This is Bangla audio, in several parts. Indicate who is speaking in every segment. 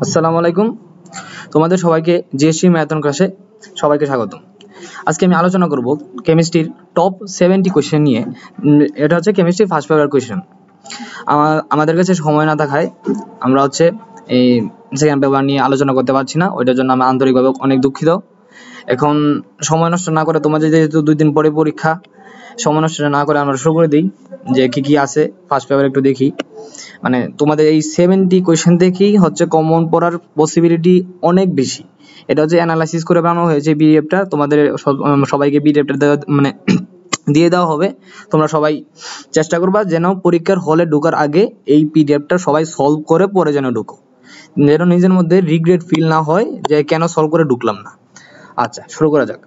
Speaker 1: আসসালামু আলাইকুম। তোমাদের সবাইকে জিএসসি ম্যারাথন ক্লাসে সবাইকে স্বাগতম। আজকে আমি আলোচনা করব কেমিস্ট্রির টপ 70 কোশ্চেন নিয়ে। এটা হচ্ছে কেমিস্ট্রি ফার্স্ট পেপার কোশ্চেন। আমাদের কাছে সময় না থাকায় আমরা এই সেকেন্ড পেপার নিয়ে আলোচনা করতে পারছি না, ওইটার জন্য আমি আন্তরিকভাবে অনেক দুঃখিত। এখন সময় নষ্ট না করে, তোমাদের যেহেতু 2 দিন পরে পরীক্ষা, সময় নষ্ট না করে আমরা শুরু করে দিই যে কি আছে ফার্স্ট পেপার একটু দেখি। মানে তোমাদের এই 70 কোয়েশ্চেন থেকেই কমন পড়ার পসিবিলিটি অনেক বেশি। এটা অ্যানালাইসিস করে বানানো হয়েছে পিডিএফটা, তোমাদের সবাইকে পিডিএফটা মানে দিয়ে দেওয়া হবে। তোমরা সবাই চেষ্টা করবা যেন পরীক্ষার হলে ঢোকার আগে এই পিডিএফটা সবাই সলভ করে পরে যেন ঢুকো, যেন নিজের মধ্যে রিগ্রেট ফিল না হয় যে কেন সলভ করে ঢুকলাম না। আচ্ছা, শুরু করা যাক।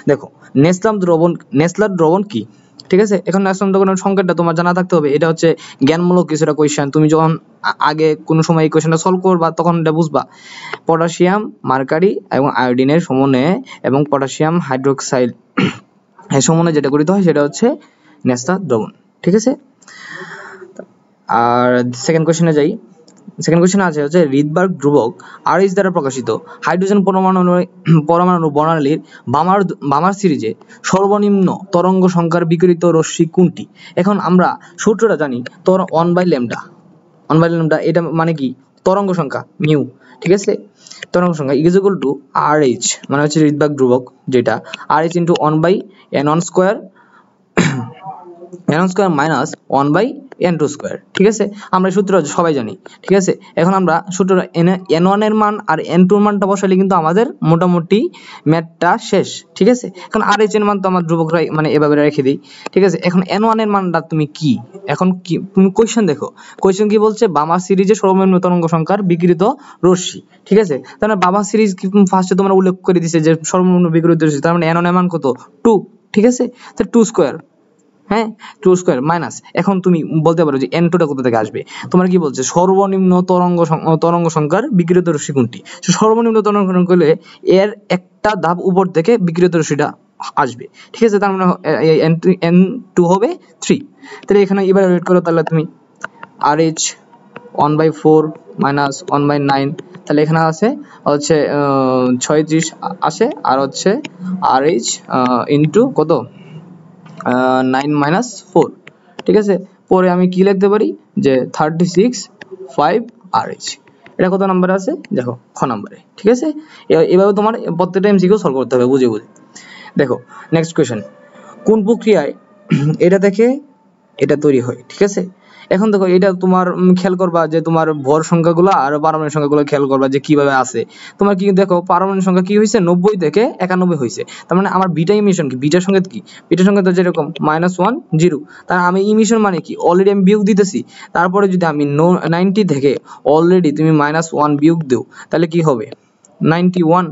Speaker 1: দেখো, নেসলার দ্রবণ কি? ঠিক আছে, এখন নেসলার দ্রবণের সংকেতটা তোমার জানা থাকতে হবে। এটা জ্ঞানমূলক কিছুটা কোয়েশ্চেন। তুমি যখন আগে কোনো সময় এই কোয়েশ্চেনটা সলভ করবা তখন এটা বুঝবা। পটাশিয়াম মার্কারি এবং আয়োডিনের সমন্বয়ে এবং পটাশিয়াম হাইড্রোক্সাইড এর সমন্বয়ে যেটা গঠিত হয় সেটা হচ্ছে নেসলার দ্রবণ। ঠিক আছে, আর সেকেন্ড কোয়েশ্চেনে যাই। সেকেন্ড কোয়েশ্চেন আছে রিডবার্গ ধ্রুবক RH দ্বারা প্রকাশিত হাইড্রোজেন পরমাণু বর্ণালীর বামার সিরিজে সর্বনিম্ন তরঙ্গ সংখ্যার বিকিরিত রশ্মি কোনটি? এখন আমরা সূত্রটা জানি, 1/λ। এটা মানে কি? তরঙ্গ সংখ্যা মিউ। ঠিক আছে, তরঙ্গ সংখ্যা ইজ ইকুয়াল টু RH, মানে হচ্ছে রিডবার্গ ধ্রুবক, যেটা RH into 1/n1 square minus 1/n2 square. ঠিক আছে, আমরা সূত্র সবাই জানি। ঠিক আছে, এখন আমরা সূত্র n1 এর মান আর n2 এর মানটা বসালে কিন্তু আমাদের মোটামুটি ম্যাথটা শেষ। ঠিক আছে, এখন RH এর মান তো আমার ধ্রুবক মানে এভাবে রেখে দিই। ঠিক আছে, এখন n1 এর মানটা তুমি কি, এখন কি তুমি কোশ্চেন দেখো, কোশ্চেন কি বলছে? বামা সিরিজে সর্বনিম্ন তরঙ্গ সংখ্যার বিকিরিত রশ্মি। ঠিক আছে, তাহলে বামা সিরিজ ফার্স্টে তোমরা উল্লেখ করে দিছে যে সর্বনিম্ন বিকিরিত রশ্মি, তার মানে n1 এর মান কত? 2। ঠিক আছে, তাহলে 2 স্কয়ার, হ্যাঁ 2 স্কয়ার মাইনাস, এখন তুমি বলতে পারো যে n2 টা কোথা থেকে আসবে। তোমার কি বলছে? সর্বনিম্ন তরঙ্গ সংখ্যার বিকিরিত রশ্মি কোনটি? সর্বনিম্ন তরঙ্গ সংখ্যা হলে এর একটা ধাপ উপর থেকে বিকিরিত রশ্মিটা আসবে। ঠিক আছে, তার মানে n2 হবে 3। তাহলে এখানে ইভালুয়েট করো, তাহলে তুমি RH 1/4 মাইনাস 1/9, তাহলে এখানে আছে 36 আসে, আর RH ইনটু কত 9 মাইনাস 4। ঠিক আছে, পরে আমি কি লিখতে পারি যে 36/5 RH। এটা কত নাম্বার আছে দেখো, খ নাম্বারে। ঠিক আছে, এভাবে তোমার প্রত্যেকটা এমসিকিউ সলভ করতে হবে বুঝে বুঝে। দেখো নেক্সট কোশ্চেন, কোন প্রক্রিয়ায় এটা থেকে এটা তৈরি হয়? ঠিক আছে, এখন দেখো এটা তোমার খেয়াল করবা যে তোমার ভর সংখ্যাগুলো আর পারমাণবিক সংখ্যাগুলো খেয়াল করবা যে কিভাবে আছে। তোমার কি দেখো, পারমাণবিক সংখ্যা কি হয়েছে? 90 থেকে 91 হয়েছে। তার মানে আমার বিটা ইমিশন কি? বিটার সংকেত কি? বিটার সংকেত যেরকম -1 0, তার আমি ইমিশন মানে কি? অলরেডি আমি বিয়োগ দিতেছি। তারপরে যদি আমি 90 থেকে অলরেডি তুমি -1 বিয়োগ দাও, তাহলে কি হবে? 91।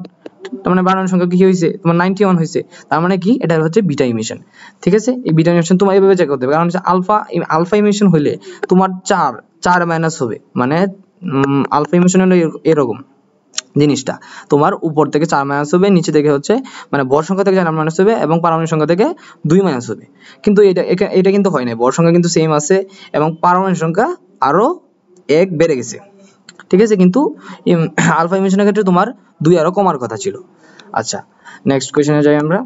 Speaker 1: তার মানে পারমাণবিক সংখ্যা কি হয়েছে? তোমার 91 হয়েছে। তার মানে কি? এটা হচ্ছে বিটা ইমিশন। ঠিক আছে, এই বিটা ইমিশন তোমার এইভাবে চেক করতে হবে, কারণ আলফা ইমিশন হইলে তোমার 4 মাইনাস হবে, মানে আলফা ইমিশন হলো এরকম জিনিসটা, তোমার উপর থেকে 4 মাইনাস হবে, নিচে থেকে মানে ভর সংখ্যা থেকে 4 মাইনাস হবে এবং পারমাণবিক সংখ্যা থেকে 2 মাইনাস হবে। কিন্তু এটা কিন্তু হয় না, ভর সংখ্যা কিন্তু সেম আছে এবং পারমাণবিক সংখ্যা আরো 1 বেড়ে গেছে। ঠিক আছে, কিন্তু আলফা ইমিশনের ক্ষেত্রে তোমার 2 আরো কমার কথা ছিল। আচ্ছা, নেক্সট কোশ্চেনে যাই আমরা।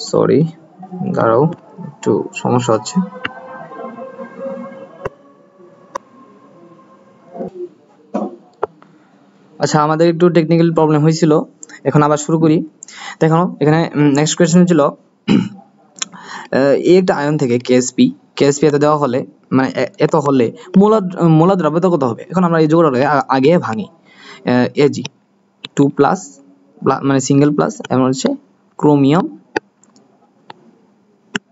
Speaker 1: সরি, দাঁড়াও, একটু সমস্যা হচ্ছে। আচ্ছা, আমাদের একটু টেকনিক্যাল প্রবলেম হয়েছিল, এখন আবার শুরু করি। দেখো এখানে নেক্সট কোয়েশ্চেন ছিল এই একটা আয়ন থেকে কেএসপি এত দেওয়া হলে, মানে এত হলে মোলার দ্রব্যতা কত হবে? এখন আমরা এই যোগটাকে আগে ভাঙি। Ag 2 প্লাস, মানে সিঙ্গেল প্লাস, এবং ক্রোমিয়াম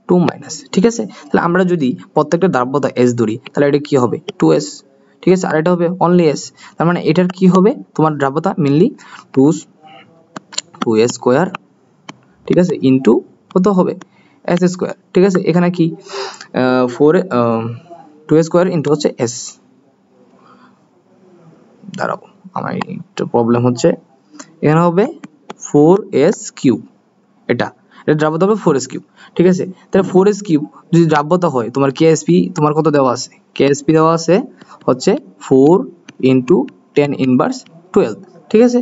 Speaker 1: 2 মাইনাস। ঠিক আছে, তাহলে আমরা যদি প্রত্যেকটা দ্রব্যতা S ধরি, তাহলে এটা কি হবে? 2S। ঠিক আছে, আর এটা হবে অনলি S। তার মানে এটার কি হবে? তোমার দ্রব্যতা মেইনলি 2S স্কয়ার, ঠিক আছে, ইনটু কত হবে? S square. ঠিক আছে, এখানে কি 2S স্কয়ার ইনটু S। দাঁড়াও, আমার একটু প্রবলেম হচ্ছে, এখানে হবে 4S কিউব। এটা এটা দ্রাব্যতা হবে 4s3, ঠিক আছে। তাহলে 4s3 যদি দ্রাব্যতা হয়, তোমার কেএসপি তোমার কত দেওয়া আছে, কেএসপি দেওয়া আছে হচ্ছে 4 × 10⁻12, ঠিক আছে।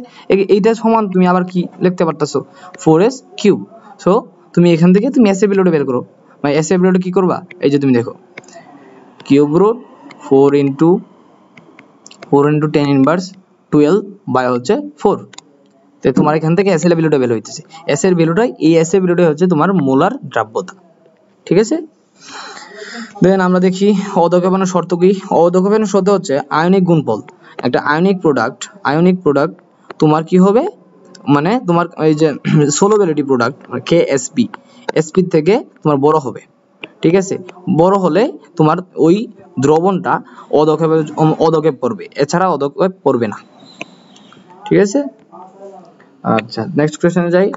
Speaker 1: এইটা সমান তুমি আবার কি লিখতে পারতেছো 4s3। সো তুমি এখান থেকে তুমি এসএ ভ্যালুটা বের করো, মানে এসএ ভ্যালুটা কি করবা, এই যে তুমি দেখো কিউব রুট 4 × 10⁻12 বাই হচ্ছে 4, তো তোমার এখান থেকে এস এর ভ্যালুটা বের হইতেছে। এস এর ভ্যালুটাই, এই এস এর ভ্যালুটাই হচ্ছে তোমার মোলার দ্রাব্যতা, ঠিক আছে। দেন আমরা দেখি অধঃক্ষেপণের শর্ত কি। অধঃক্ষেপণের শর্ত হচ্ছে আয়নিক গুণফল, একটা আয়নিক প্রোডাক্ট তোমার কি হবে, মানে তোমার এই যে সলুবিলিটি প্রোডাক্ট কেএসপি, এসপি থেকে তোমার বড় হবে, ঠিক আছে। বড় হলে তোমার ওই দ্রবণটা অধঃক্ষেপ করবে, এছাড়া অধঃক্ষেপ করবে না, ঠিক আছে। আচ্ছা, নেক্সট কোশ্চেনে যাই।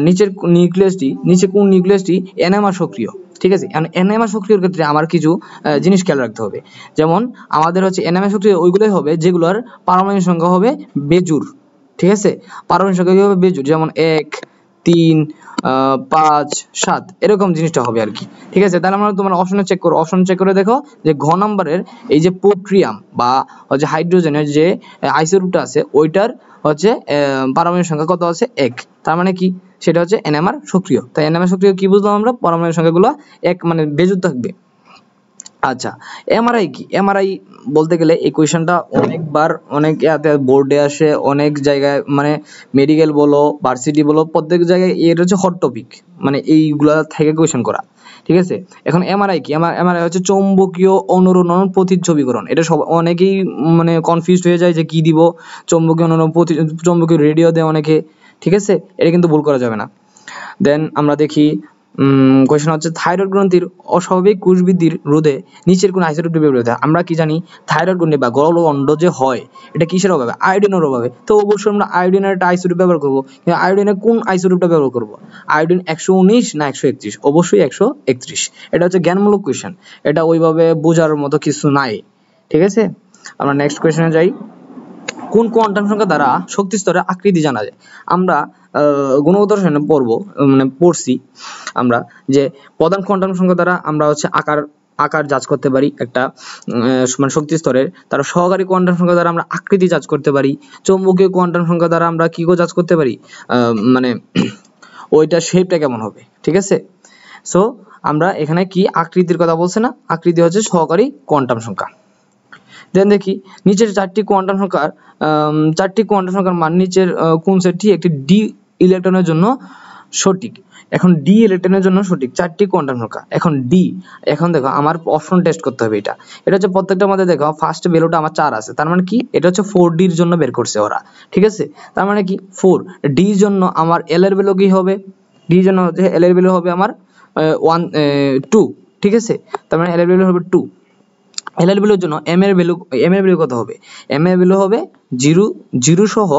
Speaker 1: নিচের কোন নিউক্লিয়াসটি এনএমআর সক্রিয়, ঠিক আছে। এনএমআর সক্রিয়র ক্ষেত্রে আমার কিছু জিনিস খেয়াল রাখতে হবে। যেমন আমাদের হচ্ছে এনএমআর সক্রিয় ওইগুলোই হবে যেগুলোর পারমাণবিক সংখ্যা হবে বেজোড়, ঠিক আছে। পারমাণবিক সংখ্যা কি হবে, বেজোড়, যেমন 1, 3, 5, 7 এরকম জিনিসটা হবে আর কি, ঠিক আছে। তাহলে আমরা তোমার অপশনে চেক করো, অপশন চেক করে দেখো যে ঘ নম্বরের এই যে পোট্রিয়াম বা হচ্ছে হাইড্রোজেনের যে আইসোটপটা আছে ওইটার হচ্ছে পারমাণবিক সংখ্যা কত আছে 1, তার মানে কি সেটা হচ্ছে এনএমআর সক্রিয়। তাই এনএমআর সক্রিয় কি বুঝলাম আমরা, পারমাণবিক সংখ্যাগুলো 1 মানে বেজোড় থাকবে। আচ্ছা, এমআরআই কি, এমআরআই বলতে গেলে এই কোয়েশ্চনটা অনেকবার অনেক বোর্ডে আসে, অনেক জায়গায়, মানে মেডিকেল বলো ভার্সিটি বলো প্রত্যেক জায়গায় এর হচ্ছে হট টপিক, মানে এইগুলা থেকে কোয়েশ্চন করা, ঠিক আছে। এখন এমআরআই কি, এমআরআই হচ্ছে চৌম্বকীয় অনুরণন প্রতিচ্ছবিকরণ। এটা সব অনেকেই মানে কনফিউজড হয়ে যায় যে কি দিব, চৌম্বকীয় অনুরণন চৌম্বকীয় রেডিও দেয় অনেকে, ঠিক আছে। এটা কিন্তু ভুল করা যাবে না। দেন আমরা দেখি কোয়েশ্চন হচ্ছে থাইরয়েড গ্রন্থির অস্বাভাবিক কোষ বৃদ্ধির রোধে নিচের কোন আইসোটোপটি ব্যবহৃত হয়। আমরা কি জানি থাইরয়েড গ্রন্থি বা গলগণ্ড যে হয় এটা কিসের অভাবে, আয়োডিনের অভাবে। তো অবশ্যই আমরা আয়োডিনের একটা আইসোটোপ ব্যবহার করবো, কিন্তু আয়োডিনের কোন আইসোটোপটা ব্যবহার করবো, আয়োডিন 119 না 131, অবশ্যই 131। এটা হচ্ছে জ্ঞানমূলক কোয়েশ্চন, এটা ওইভাবে বোঝার মতো কিছু নাই, ঠিক আছে। আমরা নেক্সট কোয়েশ্চনে যাই। কোন কোয়ান্টাম সংখ্যা দ্বারা শক্তি স্তরের আকৃতি জানা যায়। আমরা গুণগত রসায়নে পড়ছি আমরা যে প্রধান কোয়ান্টাম সংখ্যা দ্বারা আমরা হচ্ছে আকার জাজ করতে পারি একটা মানে শক্তি স্তরের, তার সহকারী কোয়ান্টাম সংখ্যা দ্বারা আমরা আকৃতি জাজ করতে পারি, চৌম্বকীয় কোয়ান্টাম সংখ্যা দ্বারা আমরা কি জাজ করতে পারি, মানে ওইটা শেপটা কেমন হবে, ঠিক আছে। সো আমরা এখানে কি আকৃতির কথা বলছি না, আকৃতি হচ্ছে সহকারী কোয়ান্টাম সংখ্যা। দেন দেখি নিচের চারটি কোয়ান্টাম সংখ্যার মান নিচের কোন সেটটি একটি ডি ইলেকট্রনের জন্য সঠিক। এখন ডি ইলেকট্রনের জন্য সঠিক চারটি কোয়ান্টাম সংখ্যা। এখন দেখো আমার অপশন টেস্ট করতে হবে। এটা হচ্ছে প্রত্যেকটার মধ্যে দেখো ফার্স্ট ভ্যালুটা আমার 4 আছে, তার মানে কি এটা হচ্ছে 4D এর জন্য বের করছে ওরা, ঠিক আছে। তার মানে কি 4 ডি এর জন্য আমার এল এর ভ্যালু কি হবে, ডি এর জন্য হচ্ছে এল এর ভ্যালু হবে আমার 2, ঠিক আছে। তার মানে এল এর ভ্যালু হবে 2। এল এর ভ্যালুর জন্য এম এর ভ্যালু কত হবে, এম এর ভ্যালু হবে 0 সহ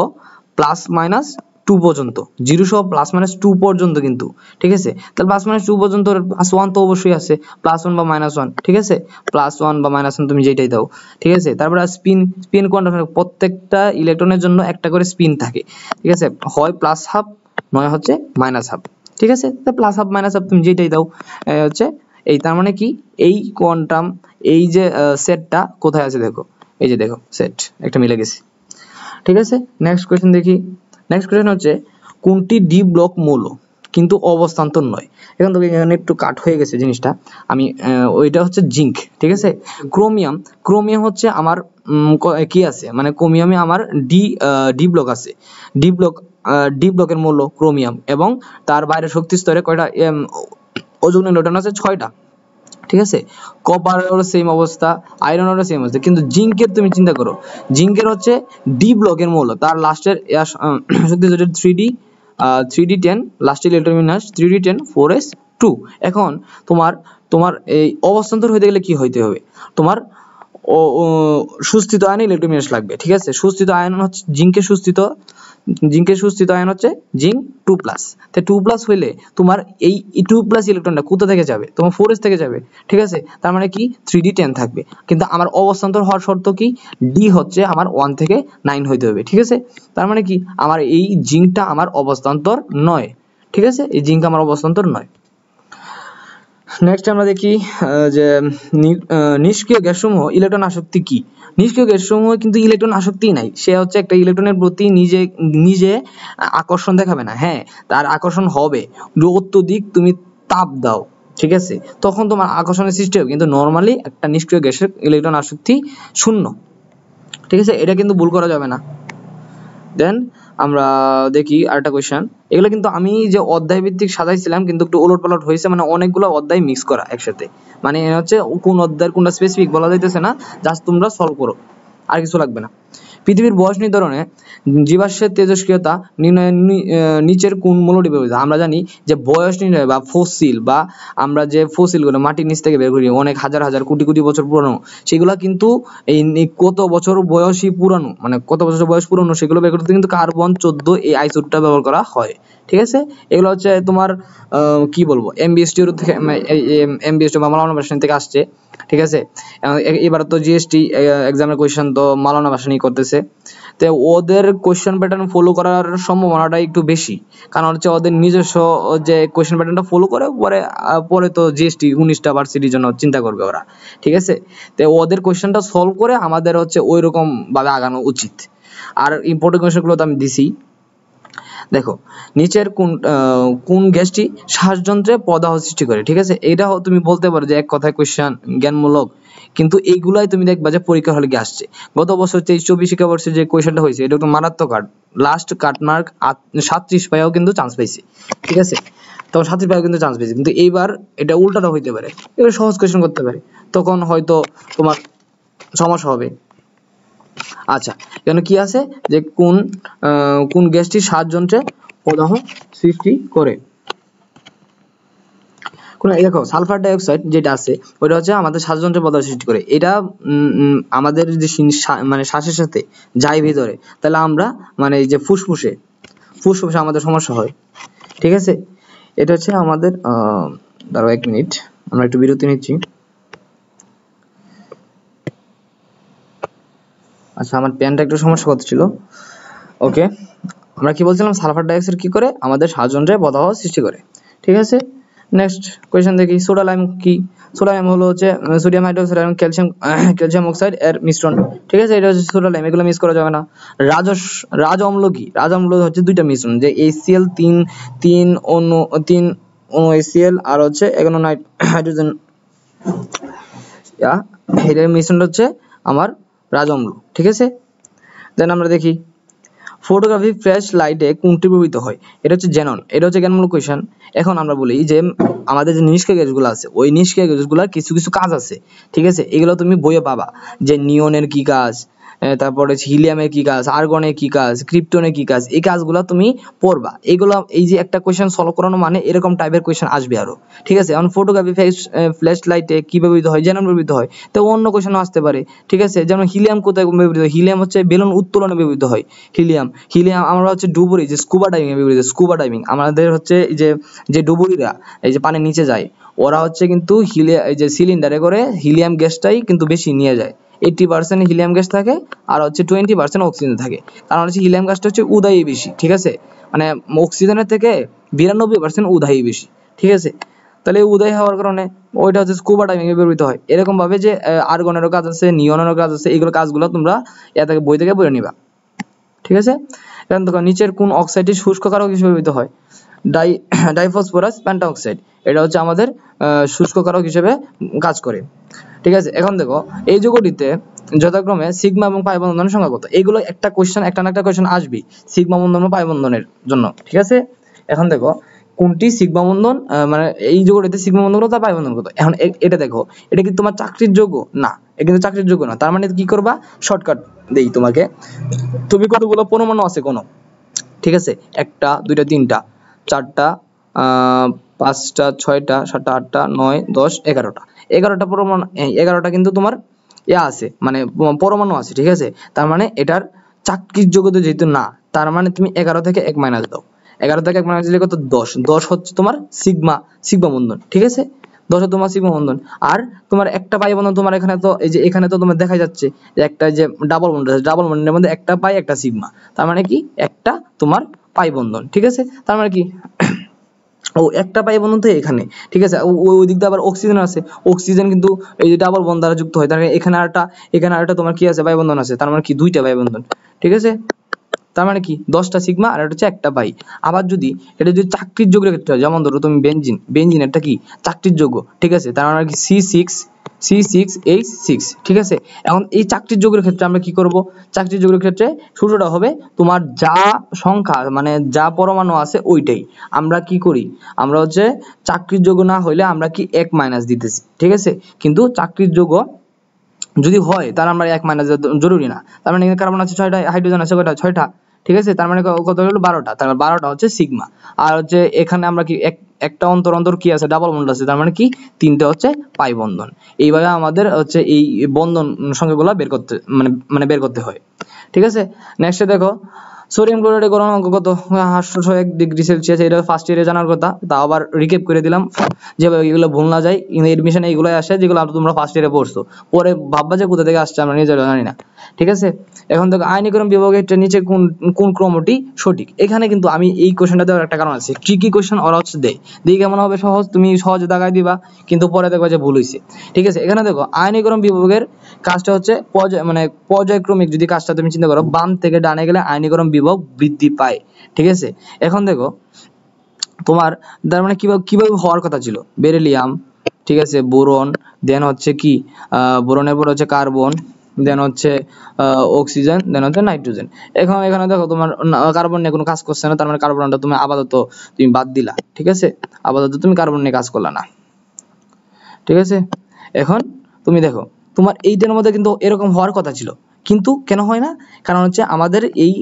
Speaker 1: +-2 পর্যন্ত, 0 সহ +-2 পর্যন্ত কিন্তু, ঠিক আছে। তাহলে +-2 পর্যন্ত +1 তো অবশ্যই আছে, +1 বা -1, ঠিক আছে। +1 বা -1 তুমি যেটাই দাও, ঠিক আছে। তারপরে স্পিন কোয়ান্টাম প্রত্যেকটা ইলেকট্রনের জন্য একটা করে স্পিন থাকে, ঠিক আছে, হয় +12 নয় হচ্ছে -12, ঠিক আছে। তো +12 -12 তুমি যেটাই দাও হচ্ছে এই, তার মানে কি এই কোয়ান্টাম এই যে সেটটা কোথায় আছে দেখো, এই যে দেখো সেট একটা মিলে গেছে, ঠিক আছে। নেক্সট কোশ্চেন দেখি। নেক্সট কোশ্চেন হচ্ছে কোনটি ডি ব্লক মৌল কিন্তু অবস্থান্তর নয়। এখন তো এখানে একটু কাট হয়ে গেছে জিনিসটা, আমি ওইটা হচ্ছে জিঙ্ক, ঠিক আছে। ক্রোমিয়াম হচ্ছে আমার কি আছে, মানে ক্রোমিয়ামে আমার ডি ব্লক আছে, ডি ব্লকের মৌল ক্রোমিয়াম, এবং তার বাইরে শক্তি স্তরে কয়টা অযৌগ ইলেকট্রন আছে 6টা, ঠিক আছে। কপারেরও সেম অবস্থা, আয়রনেরও সেম অবস্থা, কিন্তু জিঙ্কের তুমি চিন্তা করো, জিঙ্কের হচ্ছে ডি ব্লকের মৌল, তার লাস্টের শক্তি স্তরে 3d10 লাস্টের ইলেকট্রন বিন্যাস 3d10 4s2। এখন তোমার এই অবস্থান্তর হইতে গেলে কি হইতে হবে, তোমার সুস্থিত আয়নে ইলেকট্রন বিন্যাস লাগবে, ঠিক আছে। সুস্থিত আয়ন হচ্ছে জিঙ্কের সুস্থিত আয়ন হচ্ছে জিঙ্ক 2+, তাই 2+ হইলে তোমার এই 2+ ইলেকট্রনটা কোথা থেকে যাবে, তোমার 4s থেকে যাবে, ঠিক আছে। তার মানে কি 3d10 থাকবে, কিন্তু আমার অবস্থান্তর হওয়ার শর্ত কি, ডি হচ্ছে আমার 1 থেকে 9 হইতে হবে, ঠিক আছে। তার মানে কি আমার এই জিঙ্কটা আমার অবস্থান্তর নয়, ঠিক আছে, এই জিঙ্ক আমার অবস্থান্তর নয়। নেক্সট আমরা দেখি যে নিষ্ক্রিয় গ্যাসসমূহ ইলেকট্রন আসক্তি কি। নিষ্ক্রিয় গ্যাসসমূহ কিন্তু ইলেকট্রন আসক্তি নাই, সে হচ্ছে একটা ইলেকট্রনের প্রতি নিজে নিজে আকর্ষণ দেখাবে না, হ্যাঁ তার আকর্ষণ হবে অত্যধিক তুমি তাপ দাও, ঠিক আছে, তখন তোমার আকর্ষণের সৃষ্টি হবে, কিন্তু নরমালি একটা নিষ্ক্রিয় গ্যাসের ইলেকট্রন আসক্তি শূন্য, ঠিক আছে, এটা কিন্তু ভুল করা যাবে না। দেন আমরা দেখি আরেকটা কোয়েশ্চেন, এগুলো কিন্তু আমি যে অধ্যায় ভিত্তিক সাজাইছিলাম কিন্তু একটু ওলটপালট হয়েছে, মানে অনেকগুলো অধ্যায় মিক্স করা একসাথে, মানে হচ্ছে কোন অধ্যায়ের কোনটা স্পেসিফিক বলা যাইতেছে না, জাস্ট তোমরা সলভ করো, আর কিছু লাগবে না। পৃথিবীর বয়স নির্ধারণে জীবাশ্মের তেজস্ক্রিয়তা নির্ণয়ে নিচের কোন মূলটি ব্যবহৃত? আমরা জানি যে বয়স নির্ণয় বা ফসিল, বা আমরা যে ফসিলগুলো মাটির নিচ থেকে বের করি অনেক হাজার হাজার কোটি কোটি বছর পুরানো, সেগুলো কিন্তু এই কত বছর বয়সী পুরানো, মানে কত বছর বয়স পুরানো সেগুলো বের করতে কিন্তু কার্বন 14 এই আইসোটোপটা ব্যবহার করা হয়, ঠিক আছে। এগুলো হচ্ছে তোমার কি বলবো এমবিএসটি থেকে, এমবিএসটি বা মাওলানা ভার্সন থেকে আসছে, ঠিক আছে। এবার তো জিএসটি এক্সামের কোয়েশ্চেন তো মাওলানা ভার্সনই করতেছে, তো ওদের কোয়েশ্চেন প্যাটার্ন ফলো করার সম্ভাবনাটা একটু বেশি, কারণ হচ্ছে ওদের নিজস্ব যে কোয়েশ্চেন প্যাটার্নটা ফলো করে পরে তো জিএসটি 19টা ভার্সিটির জন্য চিন্তা করবে ওরা, ঠিক আছে। তো ওদের কোয়েশ্চেনটা সলভ করে আমাদের হচ্ছে ওই রকম ভাবে আগানো উচিত। আর ইম্পর্টেন্ট কোয়েশ্চেনগুলো তো আমি দিছি। দেখো নিচের কোন গ্যাসটি শ্বাসযন্ত্রে প্রদাহ সৃষ্টি করে, ঠিক আছে, এটাও তুমি বলতে পারো যে এক কথায় কোয়েশ্চেন জ্ঞানমূলক, কিন্তু এইগুলাই তুমি দেখবা যে পরীক্ষা হলে গিয়ে আসছে। গত বছর 23-24 শিক্ষাবর্ষে যে কোয়েশ্চেনটা হয়েছে এটা একটু মারাত্মক কাট, লাস্ট কাট মার্ক 37 পাইও কিন্তু চান্স পাইছে, ঠিক আছে, তখন 37 পাইও কিন্তু চান্স পাইছে, কিন্তু এইবার এটা উল্টাটা হইতে পারে, এবার সহজ কোয়েশ্চেন করতে পারে, তখন হয়তো তোমার সমস্যা হবে। আচ্ছা, এখানে কি আছে যে কোন গ্যাসটি শ্বাসযন্ত্রে প্রদাহ সৃষ্টি করে? দেখো সালফার ডাইঅক্সাইড যেটা আছে ওটা হচ্ছে আমাদের শ্বাসযন্ত্রে প্রদাহ সৃষ্টি করে, এটা আমাদের যে মানে শ্বাসের সাথে যায় ভিতরে, তাহলে আমরা মানে এই যে ফুসফুসে আমাদের সমস্যা হয়, ঠিক আছে। এটা হচ্ছে আমাদের দাঁড়াও 1 মিনিট, আমরা একটু বিরতি নিচ্ছি। আচ্ছা, আমার পেনটা একটু সমস্যা করতেছিল। ওকে, আমরা কি বলছিলাম, সালফার ডাইঅক্সাইড কি করে আমাদের শ্বাসযন্ত্রে প্রদাহ সৃষ্টি করে, ঠিক আছে। নেক্সট কোয়েশ্চেন দেখি, সোডা লাইম কি? সোডা লাইম হলো হচ্ছে সোডিয়াম হাইড্রোক্সাইড এবং ক্যালসিয়াম অক্সাইড এর মিশ্রণ, ঠিক আছে, এটা হচ্ছে সোডা লাইম, এগুলো মিক্স করা যাবে না। রাজ অম্ল কি? রাজ অম্ল হচ্ছে দুইটা মিশ্রণ, যে HCl 3 অণু HCl আর হচ্ছে এখানে হাইড্রোজেন, এর মিশ্রণটা হচ্ছে আমার রাজ অম্ল, ঠিক আছে। দেন আমরা দেখি ফটোগ্রাফি ফ্ল্যাশ লাইটে কোনটি ব্যবহৃত হয়? এটা হচ্ছে জেনন, এটা হচ্ছে জ্ঞানমূলক কোয়েশ্চেন। এখন আমরা বলি যে আমাদের যে নিষ্ক্রিয় গ্যাসগুলো আছে ওই নিষ্ক্রিয় গ্যাসগুলোর কিছু কিছু কাজ আছে, ঠিক আছে, এগুলো তুমি বইয়ে পাবা, যে নিয়নের কি কাজ, তারপরে হিলিয়ামের কি কাজ, আর্গনের কি কাজ, ক্রিপ্টনের কি কাজ, এই কাজগুলো তুমি পড়বা। এগুলো এই যে একটা কোয়েশ্চেন সলভ করানো মানে এরকম টাইপের কোয়েশ্চেন আসবে আরো, ঠিক আছে। এখন ফটোগ্রাফি ফ্ল্যাশ লাইটে কি ব্যবহৃত হয়? জেনন ব্যবহৃত হয়, তো অন্য কোয়েশ্চেনও আসতে পারে, ঠিক আছে। যেমন হিলিয়াম কোথায় ব্যবহৃত হয়? হিলিয়াম হচ্ছে বেলুন উত্তোলনে ব্যবহৃত হয়। হিলিয়াম আমরা হচ্ছে ডুবুরি, যে স্কুবা ডাইভিং এ ব্যবহৃত, স্কুবা ডাইভিং আমাদের হচ্ছে যে ডুবুরিরা এই যে পানির নিচে যায়, ওরা হচ্ছে কিন্তু এই যে সিলিন্ডারে করে হিলিয়াম গ্যাসটাই কিন্তু বেশি নিয়ে যায়, 80% হিলিয়াম গ্যাস থাকে আর হচ্ছে 20% অক্সিজেন থাকে, কারণ হচ্ছে হিলিয়াম গ্যাসটা হচ্ছে উদায়ী বেশি, ঠিক আছে, মানে অক্সিজেনের থেকে 92% উদায়ী বেশি, ঠিক আছে। তাহলে উদয় হওয়ার কারণে ওইটা হচ্ছে স্কুবা ডাইভিং এ ব্যবহৃত হয়। এরকম ভাবে যে আর্গনেরও কাজ আছে, নিয়নেরও কাজ আছে, এগুলো কাজগুলো তোমরা থেকে বই থেকে পড়ে নিবা, ঠিক আছে। এখন দেখো নিচের কোন অক্সাইডটি শুষ্ক কারক হিসেবে ব্যবহৃত হয়? ডাইফসফরাস পেন্টাঅক্সাইড, এটা হচ্ছে আমাদের শুষ্ক কারক হিসেবে কাজ করে, ঠিক আছে। এখন দেখো এই যৌগটিতে যথাক্রমে সিগমা এবং পাই বন্ধনের সংখ্যা কত? এগুলো একটা কোশ্চেন, একটা না একটা কোশ্চেন আসবেই সিগমা বন্ধন ও পাই বন্ধনের জন্য, ঠিক আছে। এখন দেখো কোনটি সিগমা বন্ধন, মানে এই যৌগটিতে সিগমা বন্ধন কত, পাই বন্ধন কত? এখন এটা দেখো, এটা কি তোমার চাকরির যোগ্য না? এটা কিন্তু চাকরির যোগ্য না, তার মানে কি করবা, শর্টকাট দেই তোমাকে, তুমি কতগুলো পরমাণু আছে কোন, ঠিক আছে, 1টা 2টা 3টা 4টা 5টা 6টা 7টা 8টা 9 10 11টা 11টা পরমাণু, 11টা কিন্তু তোমার আছে, মানে পরমাণু আছে, ঠিক আছে। তার মানে এটার চাকরির যোগ্যতা যেহেতু না, তার মানে তুমি 11 থেকে 1 মাইনাস দাও, 11 থেকে 1 মাইনাস দিলে কত, 10 হচ্ছে তোমার সিগমা বন্ধন, ঠিক আছে, 10 তোমার সিগমা বন্ধন। আর তোমার একটা পাই বন্ধন, তোমার এখানে তো এই যে এখানে তো তোমার দেখা যাচ্ছে যে একটা যে ডাবল বন্ধন আছে, ডাবল বন্ধনের মধ্যে একটা পাই একটা সিগমা, তার মানে কি একটা তোমার পাই বন্ধন, ঠিক আছে। তার মানে কি ও একটা পাই বন্ধন তো এখানে, ঠিক আছে। ওই দিক দিয়ে আবার অক্সিজেন আছে, অক্সিজেন কিন্তু এই যে ডাবল বন্ড দ্বারা যুক্ত হয়, তার মানে এখানে আরেকটা তোমার কি আছে বাই বন্ধন আছে, তার মানে কি দুইটা বাই বন্ধন, ঠিক আছে। তার মানে কি 10টা সিগমা আর এটা হচ্ছে একটা পাই। আবার যদি এটা যদি চাকরির যোগের ক্ষেত্রে হয়, যেমন ধরো তুমি বেনজিন এটা কি চাকরির যোগ্য, ঠিক আছে, তার মানে কি C6H6, ঠিক আছে। এখন এই চাকরির যোগের ক্ষেত্রে আমরা কি করব, চাকরির যোগের ক্ষেত্রে সূত্রটা হবে তোমার যা সংখ্যা মানে যা পরমাণু আছে ওইটাই আমরা কি করি, আমরা হচ্ছে চাকরির যোগ্য না হইলে আমরা কি 1 মাইনাস দিতেছি, ঠিক আছে। কিন্তু চাকরির যোগ্য যদি হয় তাহলে আমরা 1 মাইনাস জরুরি না। তার মানে এখানে কার্বন আছে 6টা, হাইড্রোজেন আছে কয়টা 6টা, ঠিক আছে। তার মানে কত হলো 12টা, তার মানে 12টা হচ্ছে সিগমা। আর হচ্ছে এখানে আমরা কি একটা অন্তর অন্তর কি আছে ডাবল বন্ড আছে, তার মানে কি 3টে হচ্ছে পাই বন্ধন। এইভাবে আমাদের হচ্ছে এই বন্ধন সংখ্যাগুলো বের করতে মানে বের করতে হয়, ঠিক আছে। নেক্সটে দেখো সোডিয়াম ক্লোরাইডের গলন অঙ্ক কত, 801 ডিগ্রি সেলসিয়াস। এটা ফার্স্ট ইয়ারে জানার কথা, তা আবার রিক্যাপ করে দিলাম যেভাবে এগুলো ভুল না যায়। এডমিশনে এইগুলোই আসে যেগুলো তোমরা ফার্স্ট ইয়ারে পড়ছো, পরে ভাববা যে কোথা থেকে আসছে আমরা নিজেরা জানি না, ঠিক আছে। এখন দেখো আয়নীকরণ বিভাগের নিচে কোন কোন ক্রমটি সঠিক। এখানে কিন্তু আমি এই কোশ্চেনটা দেওয়ার একটা কারণ আছে, ট্রিকি কোশ্চেন ওরা হচ্ছে দেয় কেমন হবে সহজ, তুমি সহজে দাগাই দিবা কিন্তু পরে দেখবা যে ভুল হয়েছে, ঠিক আছে। এখানে দেখো আয়নীকরণ বিভাগের কাজটা হচ্ছে পর্যায়ক্রমিক, যদি কাজটা তুমি চিন্তা করো বাম থেকে ডানে গেলে আয়নীকরণ বিভব বৃদ্ধি পায়, ঠিক আছে। এখন দেখো তোমার তার মানে কিভাবে হওয়ার কথা ছিল, বেরিলিয়াম, ঠিক আছে, বোরন, দেন হচ্ছে কি বোরনের পর হচ্ছে কার্বন, দেন হচ্ছে অক্সিজেন, দেন হচ্ছে নাইট্রোজেন। এখানে দেখো তোমার কার্বন নিয়ে কোনো কাজ করছে না, তার মানে কার্বনটা তুমি আপাতত তুমি বাদ দিলা, ঠিক আছে, আপাতত তুমি কার্বন নিয়ে কাজ করলা না, ঠিক আছে। এখন তুমি দেখো তোমার এইটার মধ্যে কিন্তু এরকম হওয়ার কথা ছিল, কিন্তু কেন হয় না, কারণ হচ্ছে আমাদের এই